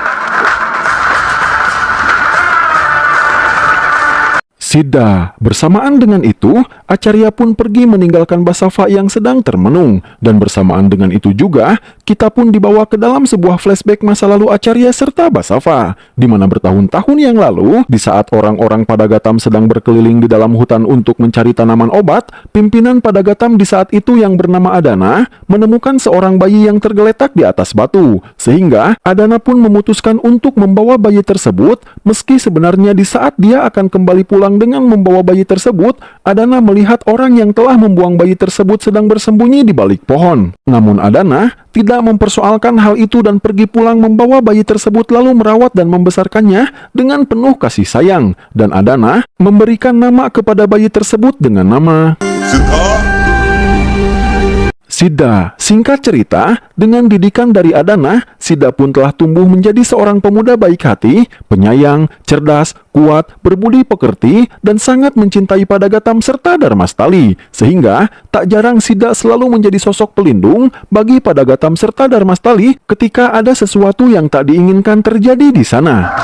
Sida. Bersamaan dengan itu, Acarya pun pergi meninggalkan Basava yang sedang termenung. Dan bersamaan dengan itu juga, kita pun dibawa ke dalam sebuah flashback masa lalu Acarya serta Basava, di mana bertahun-tahun yang lalu, di saat orang-orang Padagatam sedang berkeliling di dalam hutan untuk mencari tanaman obat, pimpinan Padagatam di saat itu yang bernama Adana menemukan seorang bayi yang tergeletak di atas batu. Sehingga, Adana pun memutuskan untuk membawa bayi tersebut, meski sebenarnya di saat dia akan kembali pulang dengan membawa bayi tersebut, Adana melihat orang yang telah membuang bayi tersebut sedang bersembunyi di balik pohon. Namun Adana tidak mempersoalkan hal itu dan pergi pulang membawa bayi tersebut lalu merawat dan membesarkannya dengan penuh kasih sayang. Dan Adana memberikan nama kepada bayi tersebut dengan nama Sida. Singkat cerita, dengan didikan dari Adana, Sida pun telah tumbuh menjadi seorang pemuda baik hati, penyayang, cerdas, kuat, berbudi pekerti, dan sangat mencintai Padagatam serta Dharmastali. Sehingga, tak jarang Sida selalu menjadi sosok pelindung bagi Padagatam serta Dharmastali ketika ada sesuatu yang tak diinginkan terjadi di sana.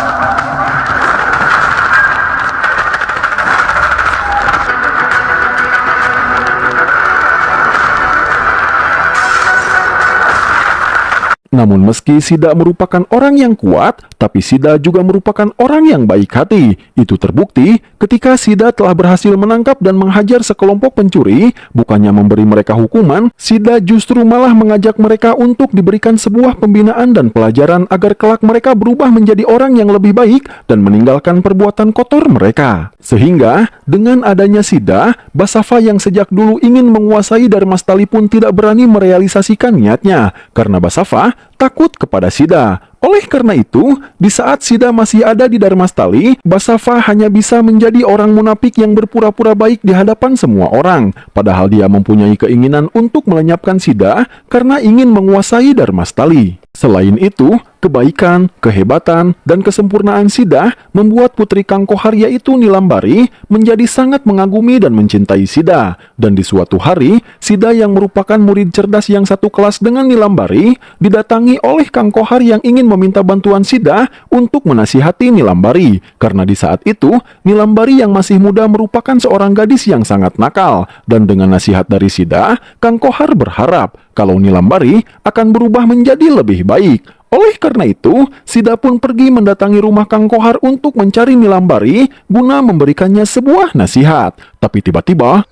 Namun meski Sida merupakan orang yang kuat, tapi Sida juga merupakan orang yang baik hati. Itu terbukti ketika Sida telah berhasil menangkap dan menghajar sekelompok pencuri. Bukannya memberi mereka hukuman, Sida justru malah mengajak mereka untuk diberikan sebuah pembinaan dan pelajaran agar kelak mereka berubah menjadi orang yang lebih baik dan meninggalkan perbuatan kotor mereka. Sehingga, dengan adanya Sida, Basava yang sejak dulu ingin menguasai Dharmastali pun tidak berani merealisasikan niatnya, karena Basava takut kepada Sida. Oleh karena itu, di saat Sida masih ada di Dharmastali, Basava hanya bisa menjadi orang munafik yang berpura-pura baik di hadapan semua orang, padahal dia mempunyai keinginan untuk melenyapkan Sida karena ingin menguasai Dharmastali. Selain itu, kebaikan, kehebatan, dan kesempurnaan Sida membuat putri Kangkohar yaitu Nilambari menjadi sangat mengagumi dan mencintai Sida. Dan di suatu hari, Sida yang merupakan murid cerdas yang satu kelas dengan Nilambari didatangi oleh Kangkohar yang ingin meminta bantuan Sida untuk menasihati Nilambari. Karena di saat itu, Nilambari yang masih muda merupakan seorang gadis yang sangat nakal. Dan dengan nasihat dari Sida, Kangkohar berharap kalau Nilambari akan berubah menjadi lebih baik. Oleh karena itu, Sida pun pergi mendatangi rumah Kangkohar untuk mencari Nilambari guna memberikannya sebuah nasihat. Tapi tiba-tiba,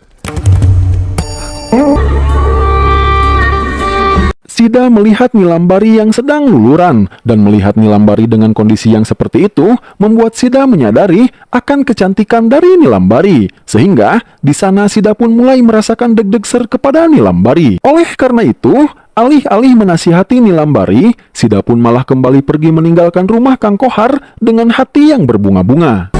Sida melihat Nilambari yang sedang luluran, dan melihat Nilambari dengan kondisi yang seperti itu membuat Sida menyadari akan kecantikan dari Nilambari. Sehingga di sana Sida pun mulai merasakan deg-degser kepada Nilambari. Oleh karena itu, alih-alih menasihati Nilambari, Sida pun malah kembali pergi meninggalkan rumah Kangkohar dengan hati yang berbunga-bunga.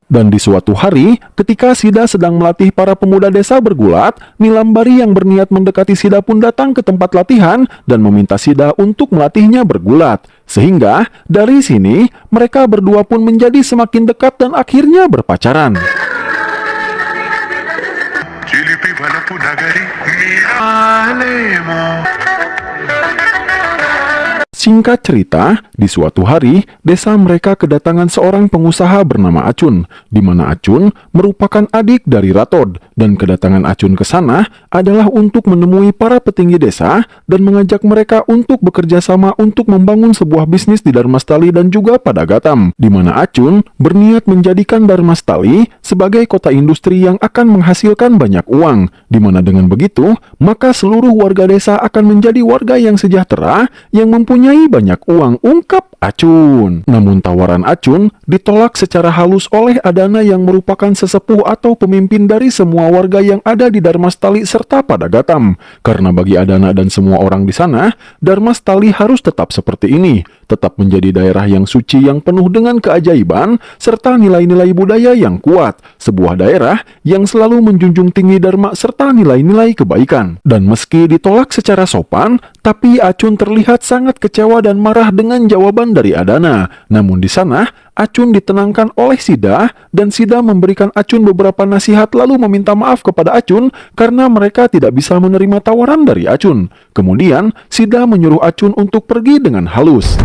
Dan di suatu hari, ketika Sida sedang melatih para pemuda desa bergulat, Nilambari yang berniat mendekati Sida pun datang ke tempat latihan dan meminta Sida untuk melatihnya bergulat. Sehingga, dari sini, mereka berdua pun menjadi semakin dekat dan akhirnya berpacaran. Singkat cerita, di suatu hari, desa mereka kedatangan seorang pengusaha bernama Acun, di mana Acun merupakan adik dari Ratod, dan kedatangan Acun ke sana adalah untuk menemui para petinggi desa dan mengajak mereka untuk bekerja sama untuk membangun sebuah bisnis di Dharmastali dan juga Padagatam, di mana Acun berniat menjadikan Dharmastali sebagai kota industri yang akan menghasilkan banyak uang, di mana dengan begitu, maka seluruh warga desa akan menjadi warga yang sejahtera, yang mempunyai banyak uang, ungkap Acun. Namun tawaran Acun ditolak secara halus oleh Adana yang merupakan sesepuh atau pemimpin dari semua warga yang ada di Dharmastali serta Padagatam. Karena bagi Adana dan semua orang di sana, Dharmastali harus tetap seperti ini, tetap menjadi daerah yang suci yang penuh dengan keajaiban serta nilai-nilai budaya yang kuat, sebuah daerah yang selalu menjunjung tinggi dharma serta nilai-nilai kebaikan. Dan meski ditolak secara sopan, tapi Acun terlihat sangat kecewa dan marah dengan jawaban dari Adana. Namun di sana, Acun ditenangkan oleh Sida, dan Sida memberikan Acun beberapa nasihat lalu meminta maaf kepada Acun karena mereka tidak bisa menerima tawaran dari Acun. Kemudian, Sida menyuruh Acun untuk pergi dengan halus.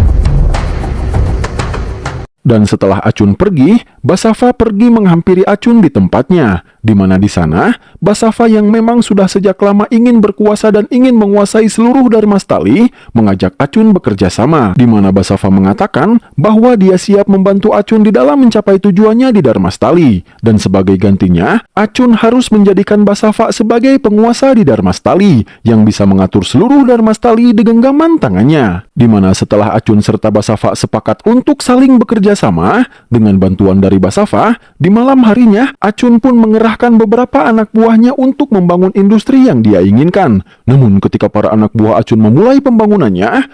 Dan setelah Acun pergi, Basafa pergi menghampiri Acun di tempatnya, di mana di sana, Basafa yang memang sudah sejak lama ingin berkuasa dan ingin menguasai seluruh Dharmastali, mengajak Acun bekerja sama, di mana Basafa mengatakan bahwa dia siap membantu Acun di dalam mencapai tujuannya di Dharmastali, dan sebagai gantinya, Acun harus menjadikan Basafa sebagai penguasa di Dharmastali, yang bisa mengatur seluruh Dharmastali di genggaman tangannya, di mana setelah Acun serta Basafa sepakat untuk saling bekerja sama, dengan bantuan dari Basafa, di malam harinya, Acun pun mengerahkan beberapa anak buahnya untuk membangun industri yang dia inginkan. Namun ketika para anak buah Acun memulai pembangunannya,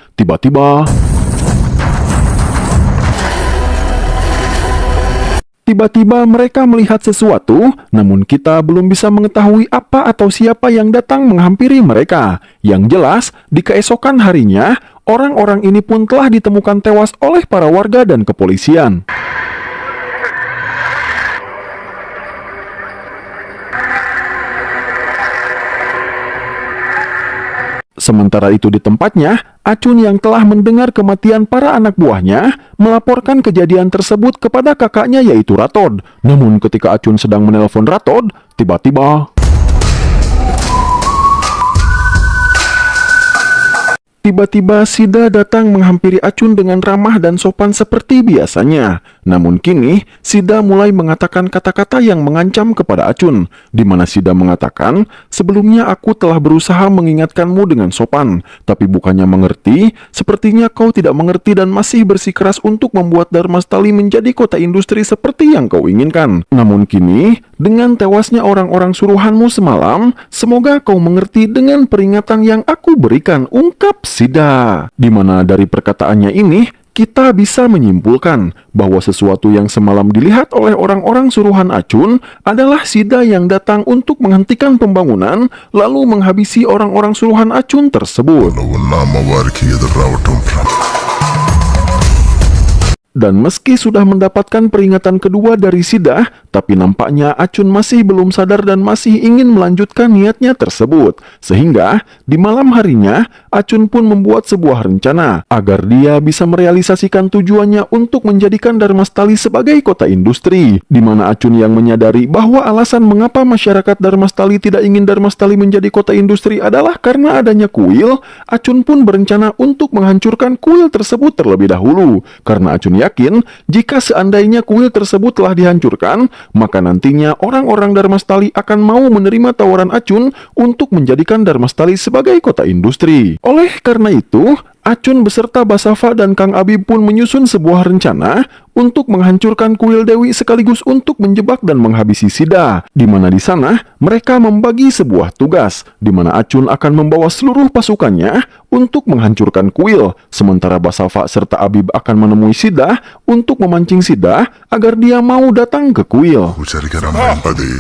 Tiba-tiba mereka melihat sesuatu, namun kita belum bisa mengetahui apa atau siapa yang datang menghampiri mereka. Yang jelas, di keesokan harinya, orang-orang ini pun telah ditemukan tewas oleh para warga dan kepolisian. Sementara itu di tempatnya, Acun yang telah mendengar kematian para anak buahnya, melaporkan kejadian tersebut kepada kakaknya yaitu Ratod. Namun ketika Acun sedang menelpon Ratod, tiba-tiba Sida datang menghampiri Acun dengan ramah dan sopan seperti biasanya. Namun kini, Sida mulai mengatakan kata-kata yang mengancam kepada Acun, di mana Sida mengatakan, "Sebelumnya aku telah berusaha mengingatkanmu dengan sopan, tapi bukannya mengerti, sepertinya kau tidak mengerti dan masih bersikeras untuk membuat Dharmastali menjadi kota industri seperti yang kau inginkan. Namun kini, dengan tewasnya orang-orang suruhanmu semalam, semoga kau mengerti dengan peringatan yang aku berikan," ungkap Sida. Di mana dari perkataannya ini, kita bisa menyimpulkan bahwa sesuatu yang semalam dilihat oleh orang-orang suruhan Acun adalah Sida yang datang untuk menghentikan pembangunan, lalu menghabisi orang-orang suruhan Acun tersebut. nama వారికి ఎదురవటం Dan meski sudah mendapatkan peringatan kedua dari Sida, tapi nampaknya Acun masih belum sadar dan masih ingin melanjutkan niatnya tersebut. Sehingga, di malam harinya, Acun pun membuat sebuah rencana agar dia bisa merealisasikan tujuannya untuk menjadikan Dharmastali sebagai kota industri. Di mana Acun yang menyadari bahwa alasan mengapa masyarakat Dharmastali tidak ingin Dharmastali menjadi kota industri adalah karena adanya kuil, Acun pun berencana untuk menghancurkan kuil tersebut terlebih dahulu. Karena Acun yakin, jika seandainya kuil tersebut telah dihancurkan, maka nantinya orang-orang Dharmastali akan mau menerima tawaran Acun untuk menjadikan Dharmastali sebagai kota industri. Oleh karena itu, Acun beserta Basafa dan Kang Abib pun menyusun sebuah rencana untuk menghancurkan kuil Dewi sekaligus untuk menjebak dan menghabisi Sida. Di mana di sana mereka membagi sebuah tugas, di mana Acun akan membawa seluruh pasukannya untuk menghancurkan kuil, sementara Basafa serta Abib akan menemui Sida untuk memancing Sida agar dia mau datang ke kuil. Ucarikan nama yang padi.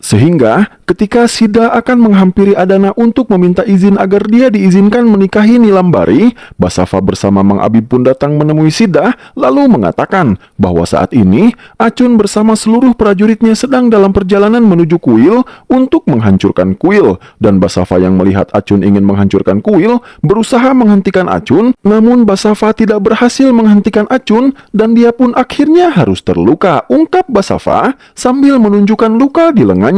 Sehingga, ketika Sida akan menghampiri Adana untuk meminta izin agar dia diizinkan menikahi Nilambari, Basafa bersama Mang Abib pun datang menemui Sida, lalu mengatakan bahwa saat ini, Acun bersama seluruh prajuritnya sedang dalam perjalanan menuju kuil untuk menghancurkan kuil, dan Basafa yang melihat Acun ingin menghancurkan kuil, berusaha menghentikan Acun, namun Basafa tidak berhasil menghentikan Acun, dan dia pun akhirnya harus terluka, ungkap Basafa sambil menunjukkan luka di lengannya.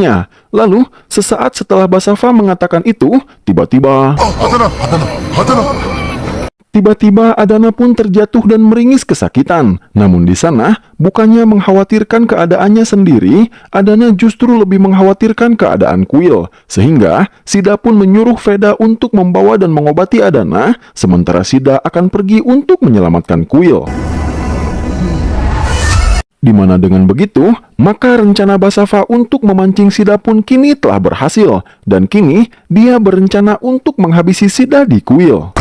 Lalu, sesaat setelah Basafa mengatakan itu, tiba-tiba Adana pun terjatuh dan meringis kesakitan. Namun di sana, bukannya mengkhawatirkan keadaannya sendiri, Adana justru lebih mengkhawatirkan keadaan kuil. Sehingga, Sida pun menyuruh Veda untuk membawa dan mengobati Adana, sementara Sida akan pergi untuk menyelamatkan kuil. Di mana dengan begitu, maka rencana Basafa untuk memancing Sida pun kini telah berhasil, dan kini dia berencana untuk menghabisi Sida di kuil.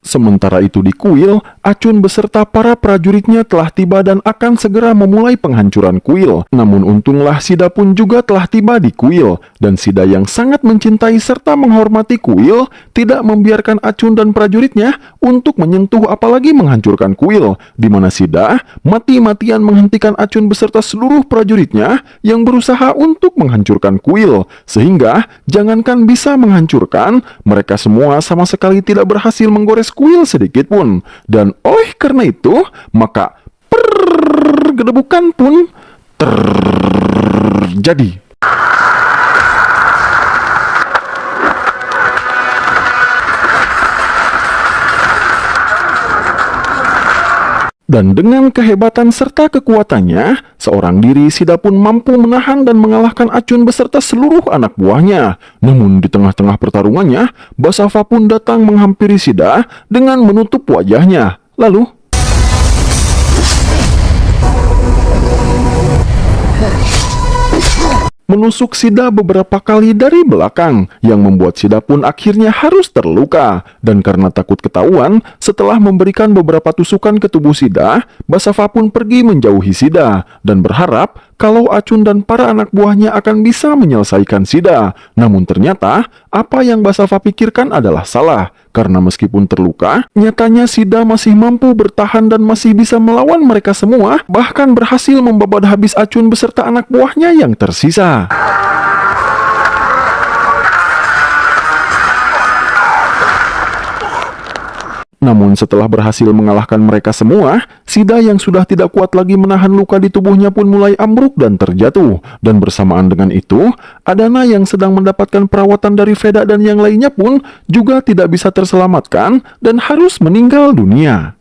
Sementara itu di kuil, Acun beserta para prajuritnya telah tiba dan akan segera memulai penghancuran kuil. Namun untunglah Sida pun juga telah tiba di kuil, dan Sida yang sangat mencintai serta menghormati kuil tidak membiarkan Acun dan prajuritnya untuk menyentuh apalagi menghancurkan kuil, di mana Sida mati-matian menghentikan Acun beserta seluruh prajuritnya yang berusaha untuk menghancurkan kuil, sehingga jangankan bisa menghancurkan, mereka semua sama sekali tidak berhasil menggores kuil sedikit pun. Dan oleh karena itu, maka pergedebukan pun terjadi. Dan dengan kehebatan serta kekuatannya, seorang diri Sida pun mampu menahan dan mengalahkan Acun beserta seluruh anak buahnya. Namun di tengah-tengah pertarungannya, Basava pun datang menghampiri Sida dengan menutup wajahnya. Lalu menusuk Sida beberapa kali dari belakang, yang membuat Sida pun akhirnya harus terluka. Dan karena takut ketahuan, setelah memberikan beberapa tusukan ke tubuh Sida, Basava pun pergi menjauhi Sida dan berharap kalau Acun dan para anak buahnya akan bisa menyelesaikan Sida. Namun ternyata, apa yang Basava pikirkan adalah salah, karena meskipun terluka, nyatanya Sida masih mampu bertahan dan masih bisa melawan mereka semua, bahkan berhasil membabat habis Acun beserta anak buahnya yang tersisa. Namun setelah berhasil mengalahkan mereka semua, Sida yang sudah tidak kuat lagi menahan luka di tubuhnya pun mulai ambruk dan terjatuh. Dan bersamaan dengan itu, Adana yang sedang mendapatkan perawatan dari Veda dan yang lainnya pun juga tidak bisa terselamatkan dan harus meninggal dunia.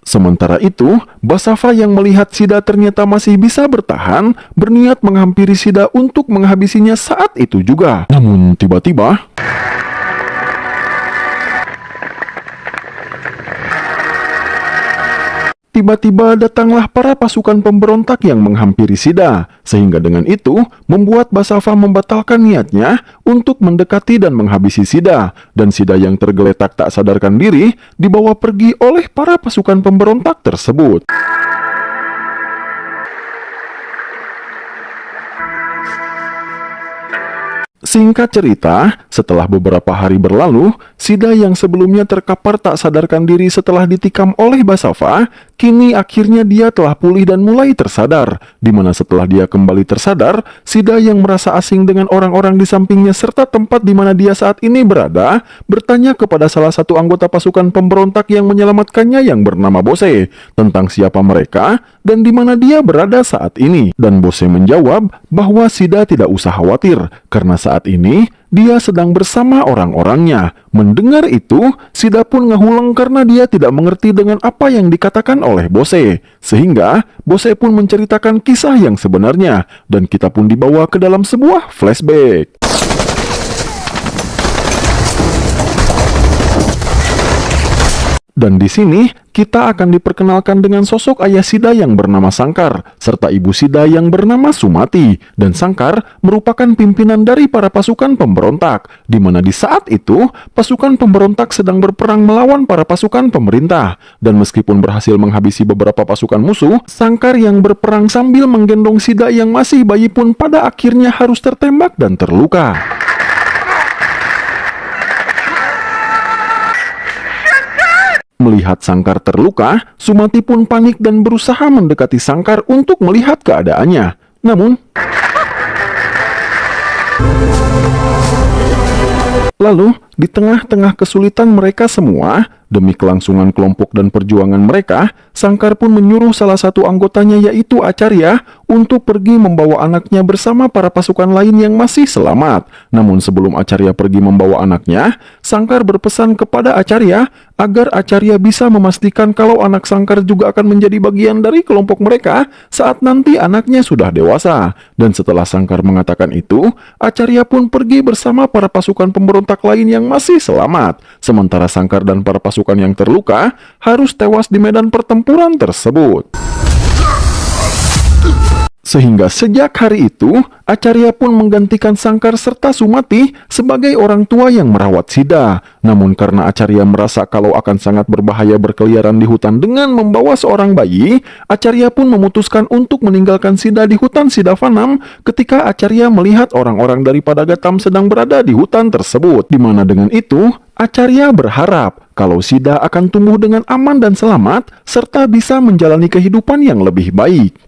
Sementara itu, Basava yang melihat Sida ternyata masih bisa bertahan, berniat menghampiri Sida untuk menghabisinya saat itu juga. Namun tiba-tiba datanglah para pasukan pemberontak yang menghampiri Sida, sehingga dengan itu membuat Basava membatalkan niatnya untuk mendekati dan menghabisi Sida, dan Sida yang tergeletak tak sadarkan diri dibawa pergi oleh para pasukan pemberontak tersebut. Singkat cerita, setelah beberapa hari berlalu, Sida yang sebelumnya terkapar tak sadarkan diri setelah ditikam oleh Basava, kini akhirnya dia telah pulih dan mulai tersadar. Dimana setelah dia kembali tersadar, Sida yang merasa asing dengan orang-orang di sampingnya serta tempat di mana dia saat ini berada, bertanya kepada salah satu anggota pasukan pemberontak yang menyelamatkannya yang bernama Bose, tentang siapa mereka dan di mana dia berada saat ini. Dan Bose menjawab bahwa Sida tidak usah khawatir, karena saat ini dia sedang bersama orang-orangnya. Mendengar itu, Sida pun ngehuleng karena dia tidak mengerti dengan apa yang dikatakan oleh Bose. Sehingga Bose pun menceritakan kisah yang sebenarnya, dan kita pun dibawa ke dalam sebuah flashback. Dan di sini kita akan diperkenalkan dengan sosok ayah Sida yang bernama Sangkar, serta ibu Sida yang bernama Sumati. Dan Sangkar merupakan pimpinan dari para pasukan pemberontak, di mana di saat itu pasukan pemberontak sedang berperang melawan para pasukan pemerintah. Dan meskipun berhasil menghabisi beberapa pasukan musuh, Sangkar yang berperang sambil menggendong Sida yang masih bayi pun pada akhirnya harus tertembak dan terluka. Melihat Sangkar terluka, Sumati pun panik dan berusaha mendekati Sangkar untuk melihat keadaannya. Namun, lalu di tengah-tengah kesulitan mereka semua, demi kelangsungan kelompok dan perjuangan mereka, Sangkar pun menyuruh salah satu anggotanya yaitu Acarya untuk pergi membawa anaknya bersama para pasukan lain yang masih selamat. Namun sebelum Acarya pergi membawa anaknya, Sangkar berpesan kepada Acarya agar Acarya bisa memastikan kalau anak Sangkar juga akan menjadi bagian dari kelompok mereka saat nanti anaknya sudah dewasa. Dan setelah Sangkar mengatakan itu, Acarya pun pergi bersama para pasukan pemberontak lain yang masih selamat. Sementara Sangkar dan para pasukan yang terluka harus tewas di medan pertempuran tersebut. Sehingga sejak hari itu, Acarya pun menggantikan Sangkar serta Sumati sebagai orang tua yang merawat Sida. Namun karena Acarya merasa kalau akan sangat berbahaya berkeliaran di hutan dengan membawa seorang bayi, Acarya pun memutuskan untuk meninggalkan Sida di hutan Sidavanam ketika Acarya melihat orang-orang dari Padagatam sedang berada di hutan tersebut. Di mana dengan itu, Acarya berharap kalau Sida akan tumbuh dengan aman dan selamat serta bisa menjalani kehidupan yang lebih baik.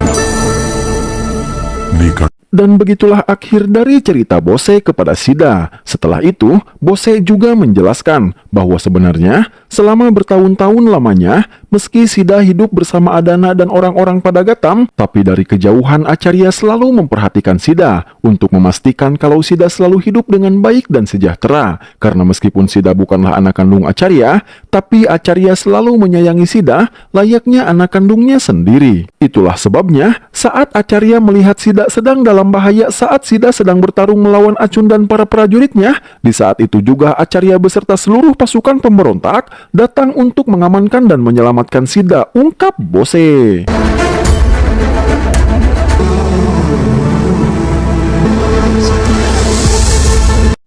Nikah Dan begitulah akhir dari cerita Bose kepada Sida. Setelah itu, Bose juga menjelaskan bahwa sebenarnya selama bertahun-tahun lamanya, meski Sida hidup bersama Adana dan orang-orang Padagatam, tapi dari kejauhan Acarya selalu memperhatikan Sida untuk memastikan kalau Sida selalu hidup dengan baik dan sejahtera. Karena meskipun Sida bukanlah anak kandung Acarya, tapi Acarya selalu menyayangi Sida layaknya anak kandungnya sendiri. Itulah sebabnya saat Acarya melihat Sida sedang dalam bahaya saat Sida sedang bertarung melawan Acun dan para prajuritnya, di saat itu juga Acarya beserta seluruh pasukan pemberontak datang untuk mengamankan dan menyelamatkan Sida, ungkap Bose.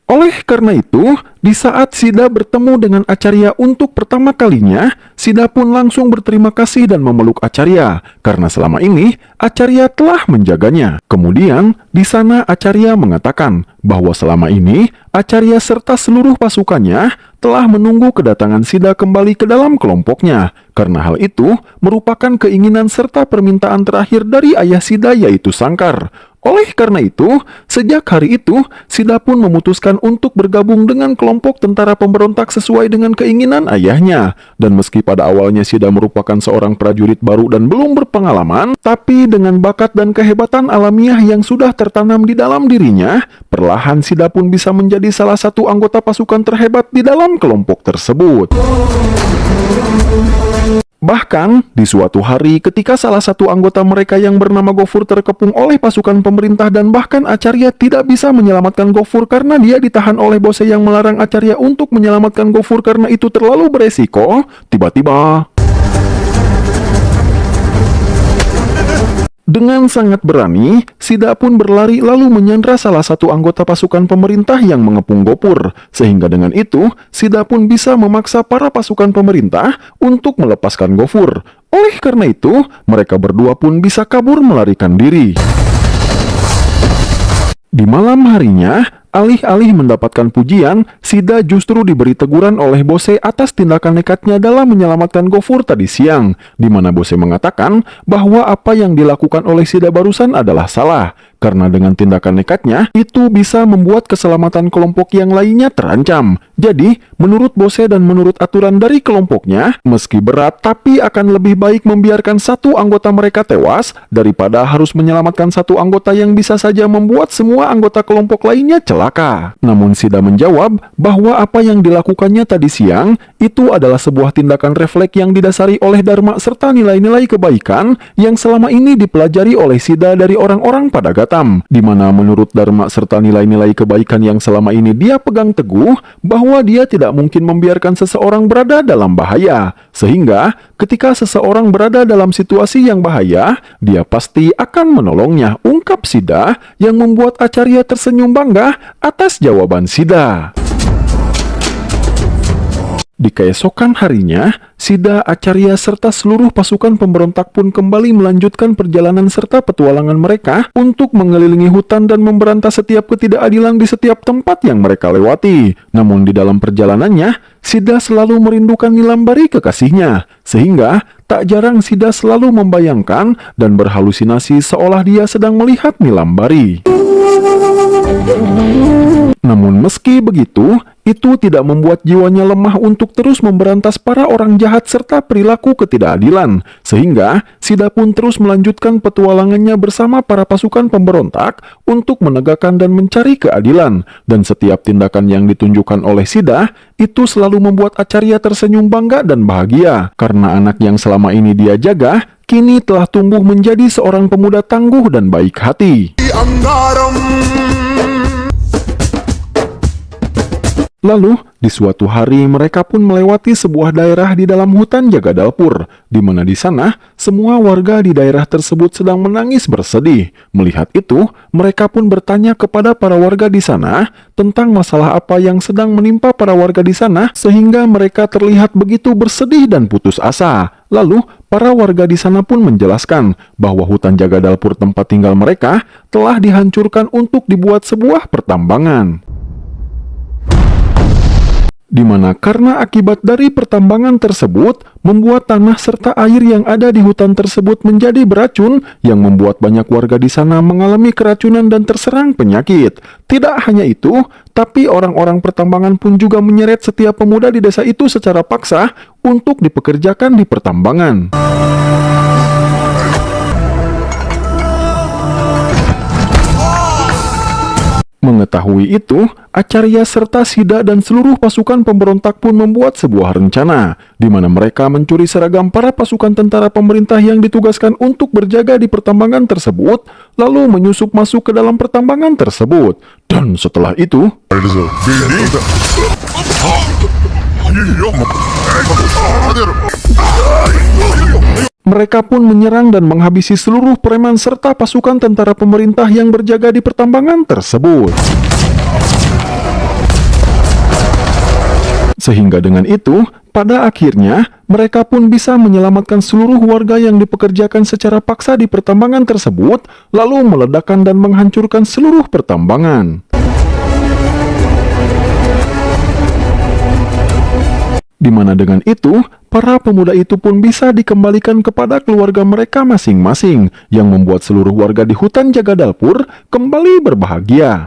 Oleh karena itu, di saat Sida bertemu dengan Acarya untuk pertama kalinya, Sida pun langsung berterima kasih dan memeluk Acarya, karena selama ini Acarya telah menjaganya. Kemudian, di sana Acarya mengatakan bahwa selama ini Acarya serta seluruh pasukannya telah menunggu kedatangan Sida kembali ke dalam kelompoknya, karena hal itu merupakan keinginan serta permintaan terakhir dari ayah Sida yaitu Sangkar. Oleh karena itu, sejak hari itu, Sida pun memutuskan untuk bergabung dengan kelompok tentara pemberontak sesuai dengan keinginan ayahnya. Dan meski pada awalnya Sida merupakan seorang prajurit baru dan belum berpengalaman, tapi dengan bakat dan kehebatan alamiah yang sudah tertanam di dalam dirinya, perlahan Sida pun bisa menjadi salah satu anggota pasukan terhebat di dalam kelompok tersebut. Bahkan, di suatu hari ketika salah satu anggota mereka yang bernama Gofur terkepung oleh pasukan pemerintah dan bahkan Acarya tidak bisa menyelamatkan Gofur karena dia ditahan oleh Bose yang melarang Acarya untuk menyelamatkan Gofur karena itu terlalu beresiko, tiba-tiba dengan sangat berani, Sida pun berlari lalu menyandra salah satu anggota pasukan pemerintah yang mengepung Gofur. Sehingga dengan itu, Sida pun bisa memaksa para pasukan pemerintah untuk melepaskan Gofur. Oleh karena itu, mereka berdua pun bisa kabur melarikan diri. Di malam harinya, alih-alih mendapatkan pujian, Sida justru diberi teguran oleh Bose atas tindakan nekatnya dalam menyelamatkan Gofur tadi siang, di mana Bose mengatakan bahwa apa yang dilakukan oleh Sida barusan adalah salah, karena dengan tindakan nekatnya, itu bisa membuat keselamatan kelompok yang lainnya terancam. Jadi, menurut Bose dan menurut aturan dari kelompoknya, meski berat tapi akan lebih baik membiarkan satu anggota mereka tewas daripada harus menyelamatkan satu anggota yang bisa saja membuat semua anggota kelompok lainnya celaka. Namun Sida menjawab bahwa apa yang dilakukannya tadi siang itu adalah sebuah tindakan refleks yang didasari oleh dharma serta nilai-nilai kebaikan yang selama ini dipelajari oleh Sida dari orang-orang Padagatam, di mana menurut dharma serta nilai-nilai kebaikan yang selama ini dia pegang teguh bahwa dia tidak mungkin membiarkan seseorang berada dalam bahaya, sehingga ketika seseorang berada dalam situasi yang bahaya, dia pasti akan menolongnya, ungkap Sida yang membuat Acarya tersenyum bangga atas jawaban Sida. Di keesokan harinya, Sida, Acarya, serta seluruh pasukan pemberontak pun kembali melanjutkan perjalanan serta petualangan mereka untuk mengelilingi hutan dan memberantas setiap ketidakadilan di setiap tempat yang mereka lewati. Namun di dalam perjalanannya, Sida selalu merindukan Nilambari kekasihnya, sehingga tak jarang Sida selalu membayangkan dan berhalusinasi seolah dia sedang melihat Nilambari. Namun meski begitu, itu tidak membuat jiwanya lemah untuk terus memberantas para orang jahat serta perilaku ketidakadilan, sehingga Sida pun terus melanjutkan petualangannya bersama para pasukan pemberontak untuk menegakkan dan mencari keadilan, dan setiap tindakan yang ditunjukkan oleh Sida itu selalu membuat Acarya tersenyum bangga dan bahagia, karena anak yang selama ini dia jaga kini telah tumbuh menjadi seorang pemuda tangguh dan baik hati. Lalu, di suatu hari mereka pun melewati sebuah daerah di dalam hutan Jagadalpur, di mana di sana semua warga di daerah tersebut sedang menangis bersedih. Melihat itu, mereka pun bertanya kepada para warga di sana tentang masalah apa yang sedang menimpa para warga di sana sehingga mereka terlihat begitu bersedih dan putus asa. Lalu, para warga di sana pun menjelaskan bahwa hutan Jagadalpur tempat tinggal mereka telah dihancurkan untuk dibuat sebuah pertambangan. Di mana karena akibat dari pertambangan tersebut membuat tanah serta air yang ada di hutan tersebut menjadi beracun yang membuat banyak warga di sana mengalami keracunan dan terserang penyakit. Tidak hanya itu, tapi orang-orang pertambangan pun juga menyeret setiap pemuda di desa itu secara paksa untuk dipekerjakan di pertambangan. Mengetahui itu, Acarya serta Sida dan seluruh pasukan pemberontak pun membuat sebuah rencana, di mana mereka mencuri seragam para pasukan tentara pemerintah yang ditugaskan untuk berjaga di pertambangan tersebut, lalu menyusup masuk ke dalam pertambangan tersebut. Dan setelah itu, mereka pun menyerang dan menghabisi seluruh preman serta pasukan tentara pemerintah yang berjaga di pertambangan tersebut. Sehingga dengan itu, pada akhirnya, mereka pun bisa menyelamatkan seluruh warga yang dipekerjakan secara paksa di pertambangan tersebut, lalu meledakkan dan menghancurkan seluruh pertambangan. Di mana dengan itu, para pemuda itu pun bisa dikembalikan kepada keluarga mereka masing-masing, yang membuat seluruh warga di hutan Jagadalpur kembali berbahagia.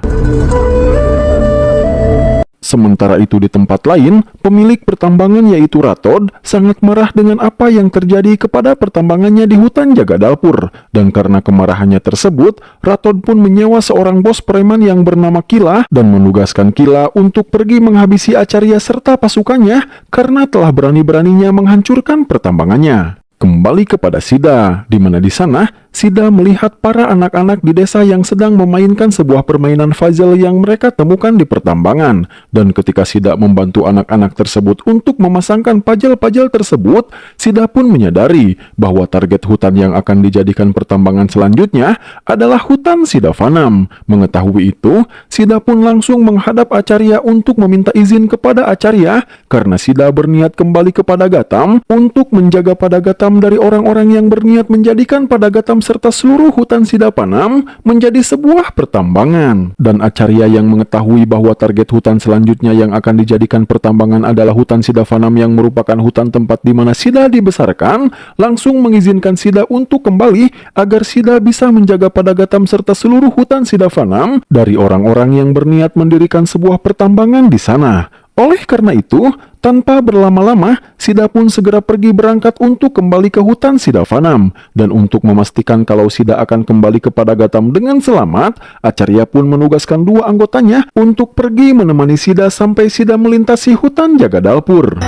Sementara itu di tempat lain, pemilik pertambangan yaitu Ratod sangat marah dengan apa yang terjadi kepada pertambangannya di hutan Jagadalpur. Dan karena kemarahannya tersebut, Ratod pun menyewa seorang bos preman yang bernama Kila dan menugaskan Kila untuk pergi menghabisi Acarya serta pasukannya karena telah berani-beraninya menghancurkan pertambangannya. Kembali kepada Sida, di mana di sana Sida melihat para anak-anak di desa yang sedang memainkan sebuah permainan puzzle yang mereka temukan di pertambangan. Dan ketika Sida membantu anak-anak tersebut untuk memasangkan puzzle-puzzle tersebut, Sida pun menyadari bahwa target hutan yang akan dijadikan pertambangan selanjutnya adalah hutan Sidavanam. Mengetahui itu, Sida pun langsung menghadap Acarya untuk meminta izin kepada Acarya karena Sida berniat kembali kepada Gatam untuk menjaga Padagatam dari orang-orang yang berniat menjadikan Padagatam serta seluruh hutan Sidapanam menjadi sebuah pertambangan. Dan Acarya yang mengetahui bahwa target hutan selanjutnya yang akan dijadikan pertambangan adalah hutan Sidavanam yang merupakan hutan tempat di mana Sida dibesarkan, langsung mengizinkan Sida untuk kembali agar Sida bisa menjaga Padagatam serta seluruh hutan Sidavanam dari orang-orang yang berniat mendirikan sebuah pertambangan di sana. Oleh karena itu, tanpa berlama-lama, Sida pun segera pergi berangkat untuk kembali ke hutan Sidavanam. Dan untuk memastikan kalau Sida akan kembali ke Padagatam dengan selamat, Acarya pun menugaskan dua anggotanya untuk pergi menemani Sida sampai Sida melintasi hutan Jagadalpur.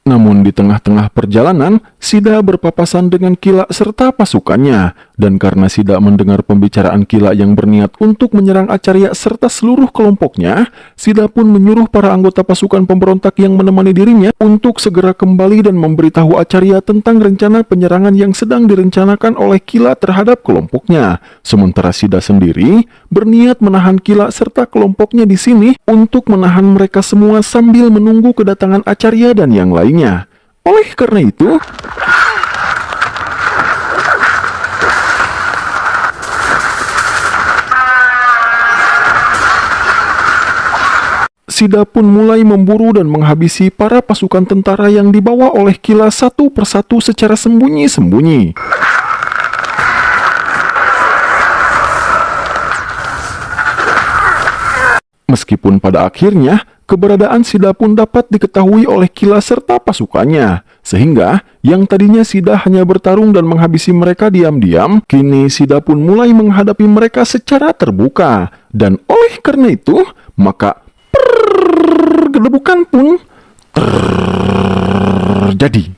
Namun di tengah-tengah perjalanan, Sida berpapasan dengan Kila serta pasukannya. Dan karena Sida mendengar pembicaraan Kila yang berniat untuk menyerang Acarya serta seluruh kelompoknya, Sida pun menyuruh para anggota pasukan pemberontak yang menemani dirinya untuk segera kembali dan memberitahu Acarya tentang rencana penyerangan yang sedang direncanakan oleh Kila terhadap kelompoknya. Sementara Sida sendiri berniat menahan Kila serta kelompoknya di sini untuk menahan mereka semua sambil menunggu kedatangan Acarya dan yang lainnya. Oleh karena itu, Sida pun mulai memburu dan menghabisi para pasukan tentara yang dibawa oleh Kila satu persatu secara sembunyi-sembunyi. Meskipun pada akhirnya, keberadaan Sida pun dapat diketahui oleh Kila serta pasukannya. Sehingga, yang tadinya Sida hanya bertarung dan menghabisi mereka diam-diam, kini Sida pun mulai menghadapi mereka secara terbuka. Dan oleh karena itu, maka pergedebukan pun terjadi.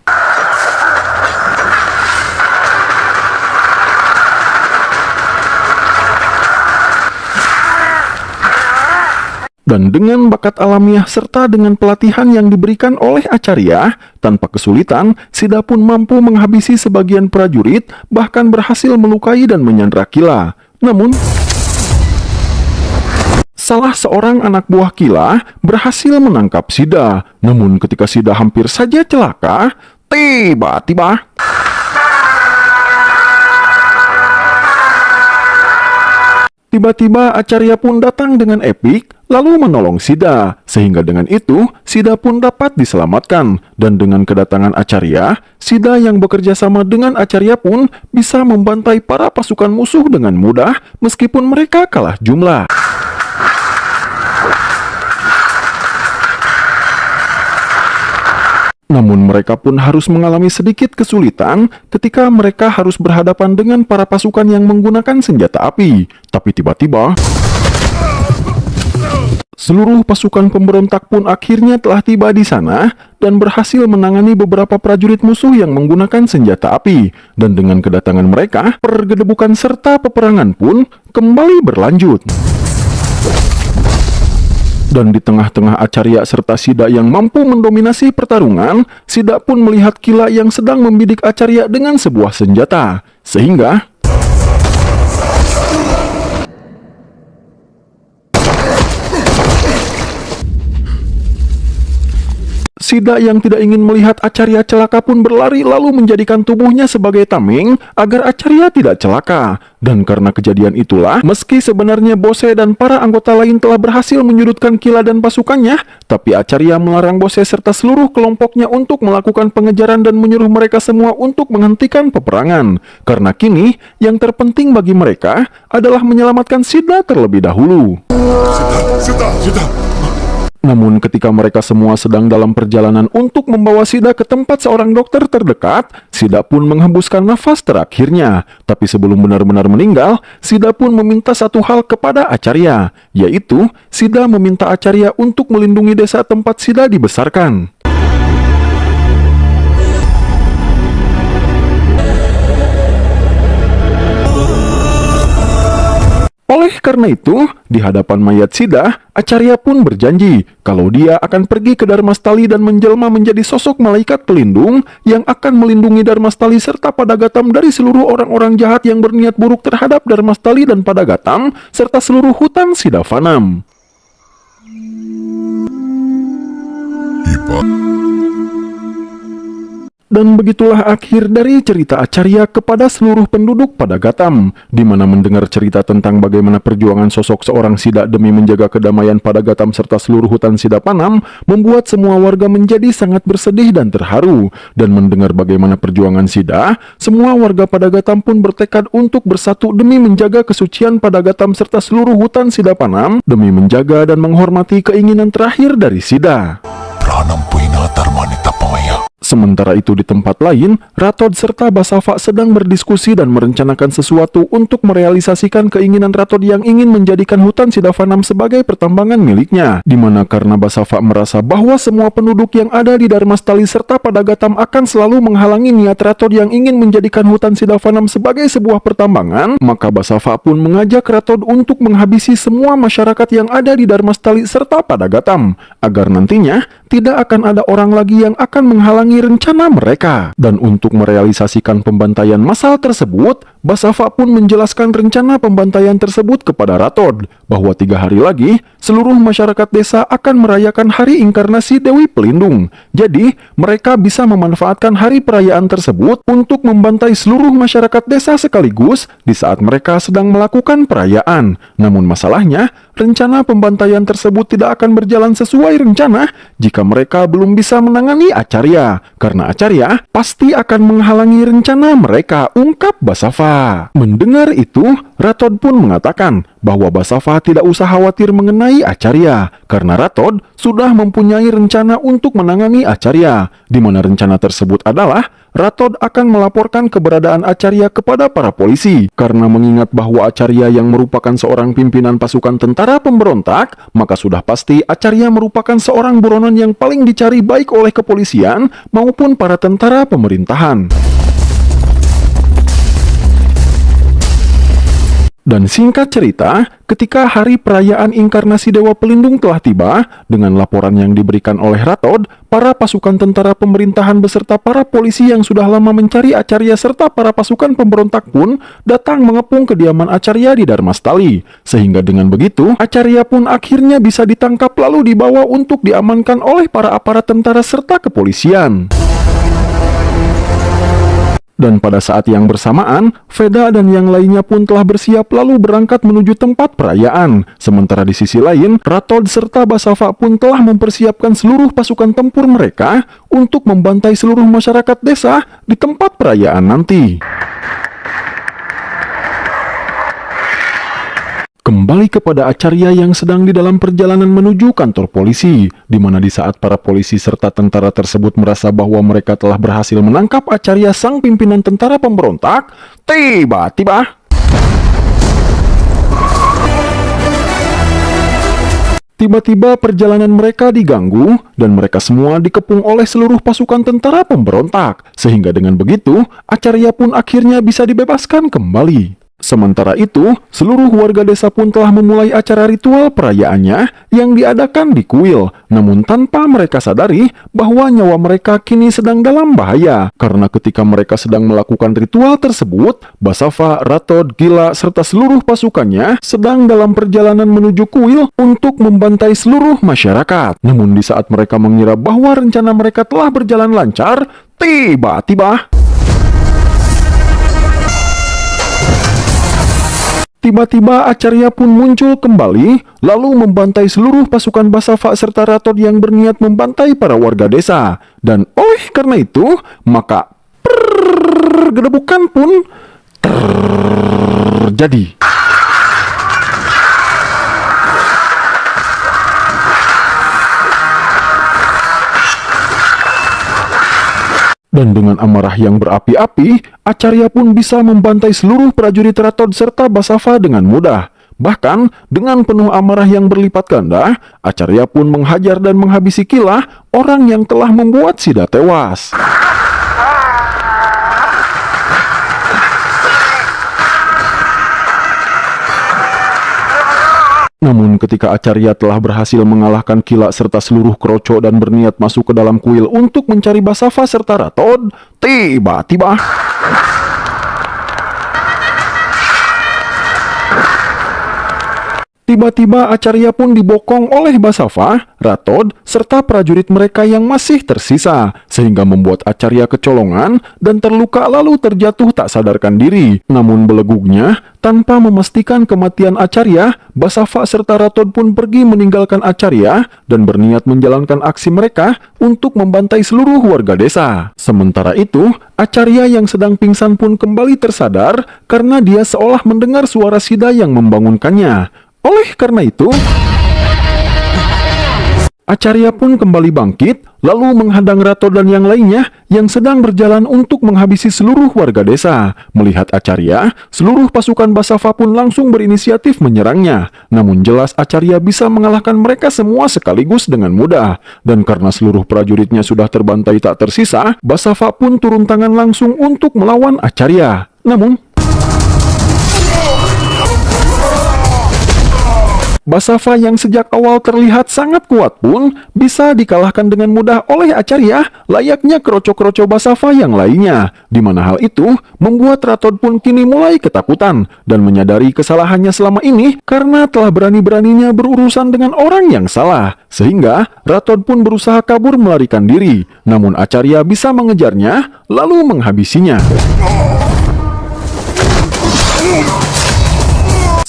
Dan dengan bakat alamiah serta dengan pelatihan yang diberikan oleh Acarya, tanpa kesulitan, Sida pun mampu menghabisi sebagian prajurit, bahkan berhasil melukai dan menyandra Kila. Namun, salah seorang anak buah Kila berhasil menangkap Sida. Namun ketika Sida hampir saja celaka, tiba-tiba Acarya pun datang dengan epik, lalu menolong Sida. Sehingga dengan itu, Sida pun dapat diselamatkan. Dan dengan kedatangan Acarya, Sida yang bekerja sama dengan Acarya pun bisa membantai para pasukan musuh dengan mudah, meskipun mereka kalah jumlah. Namun mereka pun harus mengalami sedikit kesulitan ketika mereka harus berhadapan dengan para pasukan yang menggunakan senjata api. Tapi tiba-tiba, seluruh pasukan pemberontak pun akhirnya telah tiba di sana dan berhasil menangani beberapa prajurit musuh yang menggunakan senjata api. Dan dengan kedatangan mereka, pergedebukan serta peperangan pun kembali berlanjut. Dan di tengah-tengah Acarya serta Sida yang mampu mendominasi pertarungan, Sida pun melihat Kila yang sedang membidik Acarya dengan sebuah senjata. Sehingga Sida yang tidak ingin melihat Acarya celaka pun berlari lalu menjadikan tubuhnya sebagai tameng agar Acarya tidak celaka. Dan karena kejadian itulah, meski sebenarnya Bose dan para anggota lain telah berhasil menyudutkan Kila dan pasukannya, tapi Acarya melarang Bose serta seluruh kelompoknya untuk melakukan pengejaran dan menyuruh mereka semua untuk menghentikan peperangan. Karena kini, yang terpenting bagi mereka adalah menyelamatkan Sida terlebih dahulu. Sida. Namun ketika mereka semua sedang dalam perjalanan untuk membawa Sida ke tempat seorang dokter terdekat, Sida pun menghembuskan nafas terakhirnya. Tapi sebelum benar-benar meninggal, Sida pun meminta satu hal kepada Acarya, yaitu Sida meminta Acarya untuk melindungi desa tempat Sida dibesarkan. Oleh karena itu, di hadapan mayat Sida, Acarya pun berjanji kalau dia akan pergi ke Dharmastali dan menjelma menjadi sosok malaikat pelindung yang akan melindungi Dharmastali serta Padagatam dari seluruh orang-orang jahat yang berniat buruk terhadap Dharmastali dan Padagatam serta seluruh hutan Sidavanam. Dan begitulah akhir dari cerita Acarya kepada seluruh penduduk Padagatam, di mana mendengar cerita tentang bagaimana perjuangan sosok seorang Sida demi menjaga kedamaian Padagatam serta seluruh hutan Sidavanam membuat semua warga menjadi sangat bersedih dan terharu. Dan mendengar bagaimana perjuangan Sida, semua warga Padagatam pun bertekad untuk bersatu demi menjaga kesucian Padagatam serta seluruh hutan Sidavanam demi menjaga dan menghormati keinginan terakhir dari Sida. Sementara itu di tempat lain, Ratod serta Basava sedang berdiskusi dan merencanakan sesuatu untuk merealisasikan keinginan Ratod yang ingin menjadikan hutan Sidavanam sebagai pertambangan miliknya. Di mana karena Basava merasa bahwa semua penduduk yang ada di Dharmastali serta Padagatam akan selalu menghalangi niat Ratod yang ingin menjadikan hutan Sidavanam sebagai sebuah pertambangan, maka Basava pun mengajak Ratod untuk menghabisi semua masyarakat yang ada di Dharmastali serta Padagatam, agar nantinya tidak akan ada orang lagi yang akan menghalangi rencana mereka. Dan untuk merealisasikan pembantaian massal tersebut, Basava pun menjelaskan rencana pembantaian tersebut kepada Ratod, bahwa 3 hari lagi, seluruh masyarakat desa akan merayakan hari inkarnasi Dewi Pelindung. Jadi, mereka bisa memanfaatkan hari perayaan tersebut untuk membantai seluruh masyarakat desa sekaligus di saat mereka sedang melakukan perayaan. Namun masalahnya, rencana pembantaian tersebut tidak akan berjalan sesuai rencana jika mereka belum bisa menangani Acarya, karena Acarya pasti akan menghalangi rencana mereka, ungkap Basava. Mendengar itu, Ratod pun mengatakan bahwa Basava tidak usah khawatir mengenai Acarya, karena Ratod sudah mempunyai rencana untuk menangani Acarya, di mana rencana tersebut adalah Ratod akan melaporkan keberadaan Acarya kepada para polisi. Karena mengingat bahwa Acarya yang merupakan seorang pimpinan pasukan tentara pemberontak, maka sudah pasti Acarya merupakan seorang buronan yang paling dicari baik oleh kepolisian maupun para tentara pemerintahan. Dan singkat cerita, ketika hari perayaan inkarnasi Dewa Pelindung telah tiba, dengan laporan yang diberikan oleh Ratod, para pasukan tentara pemerintahan beserta para polisi yang sudah lama mencari Acarya serta para pasukan pemberontak pun datang mengepung kediaman Acarya di Dharmastali. Sehingga dengan begitu, Acarya pun akhirnya bisa ditangkap lalu dibawa untuk diamankan oleh para aparat tentara serta kepolisian. Dan pada saat yang bersamaan, Veda dan yang lainnya pun telah bersiap lalu berangkat menuju tempat perayaan. Sementara di sisi lain, Ratod serta Basava pun telah mempersiapkan seluruh pasukan tempur mereka untuk membantai seluruh masyarakat desa di tempat perayaan nanti. Kembali kepada Acarya yang sedang di dalam perjalanan menuju kantor polisi, di mana di saat para polisi serta tentara tersebut merasa bahwa mereka telah berhasil menangkap Acarya sang pimpinan tentara pemberontak, tiba-tiba perjalanan mereka diganggu dan mereka semua dikepung oleh seluruh pasukan tentara pemberontak, sehingga dengan begitu Acarya pun akhirnya bisa dibebaskan kembali. Sementara itu, seluruh warga desa pun telah memulai acara ritual perayaannya yang diadakan di kuil, namun tanpa mereka sadari bahwa nyawa mereka kini sedang dalam bahaya, karena ketika mereka sedang melakukan ritual tersebut, Basava, Ratod, Gila, serta seluruh pasukannya sedang dalam perjalanan menuju kuil untuk membantai seluruh masyarakat. Namun di saat mereka mengira bahwa rencana mereka telah berjalan lancar, Tiba-tiba Acarya pun muncul kembali, lalu membantai seluruh pasukan Basava serta Ratod yang berniat membantai para warga desa. Dan oleh karena itu, maka gedebukan pun terjadi. Dan dengan amarah yang berapi-api, Acarya pun bisa membantai seluruh prajurit Ratod serta Basava dengan mudah. Bahkan, dengan penuh amarah yang berlipat ganda, Acarya pun menghajar dan menghabisi Gila, orang yang telah membuat Sida tewas. Namun ketika Acarya telah berhasil mengalahkan Gila serta seluruh kroco dan berniat masuk ke dalam kuil untuk mencari Basava serta Ratod, tiba-tiba Acarya pun dibokong oleh Basava, Ratod, serta prajurit mereka yang masih tersisa, sehingga membuat Acarya kecolongan dan terluka lalu terjatuh tak sadarkan diri. Namun belegugnya, tanpa memastikan kematian Acarya, Basava serta Ratod pun pergi meninggalkan Acarya dan berniat menjalankan aksi mereka untuk membantai seluruh warga desa. Sementara itu, Acarya yang sedang pingsan pun kembali tersadar karena dia seolah mendengar suara Sida yang membangunkannya. Oleh karena itu, Acarya pun kembali bangkit, lalu menghadang Ratod dan yang lainnya yang sedang berjalan untuk menghabisi seluruh warga desa. Melihat Acarya, seluruh pasukan Basava pun langsung berinisiatif menyerangnya. Namun jelas Acarya bisa mengalahkan mereka semua sekaligus dengan mudah. Dan karena seluruh prajuritnya sudah terbantai tak tersisa, Basava pun turun tangan langsung untuk melawan Acarya. Namun Basava yang sejak awal terlihat sangat kuat pun bisa dikalahkan dengan mudah oleh Acarya, layaknya kroco-kroco Basava yang lainnya. Di mana hal itu membuat Ratod pun kini mulai ketakutan dan menyadari kesalahannya selama ini karena telah berani-beraninya berurusan dengan orang yang salah. Sehingga Ratod pun berusaha kabur melarikan diri. Namun Acarya bisa mengejarnya lalu menghabisinya.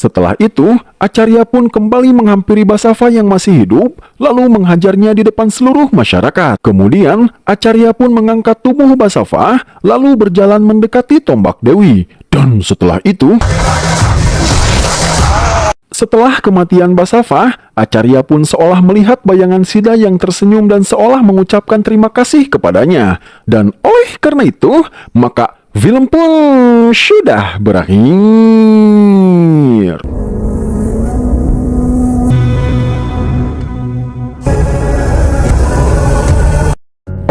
Setelah itu, Acarya pun kembali menghampiri Basava yang masih hidup, lalu menghajarnya di depan seluruh masyarakat. Kemudian, Acarya pun mengangkat tubuh Basava, lalu berjalan mendekati tombak Dewi. Dan setelah itu, setelah kematian Basava, Acarya pun seolah melihat bayangan Sida yang tersenyum dan seolah mengucapkan terima kasih kepadanya. Dan oleh karena itu, maka film pun sudah berakhir.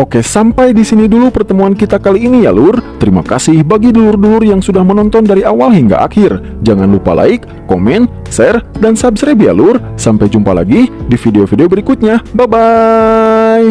Oke, sampai di sini dulu pertemuan kita kali ini ya lur. Terima kasih bagi dulur-dulur yang sudah menonton dari awal hingga akhir. Jangan lupa like, komen, share, dan subscribe ya lur. Sampai jumpa lagi di video-video berikutnya. Bye-bye.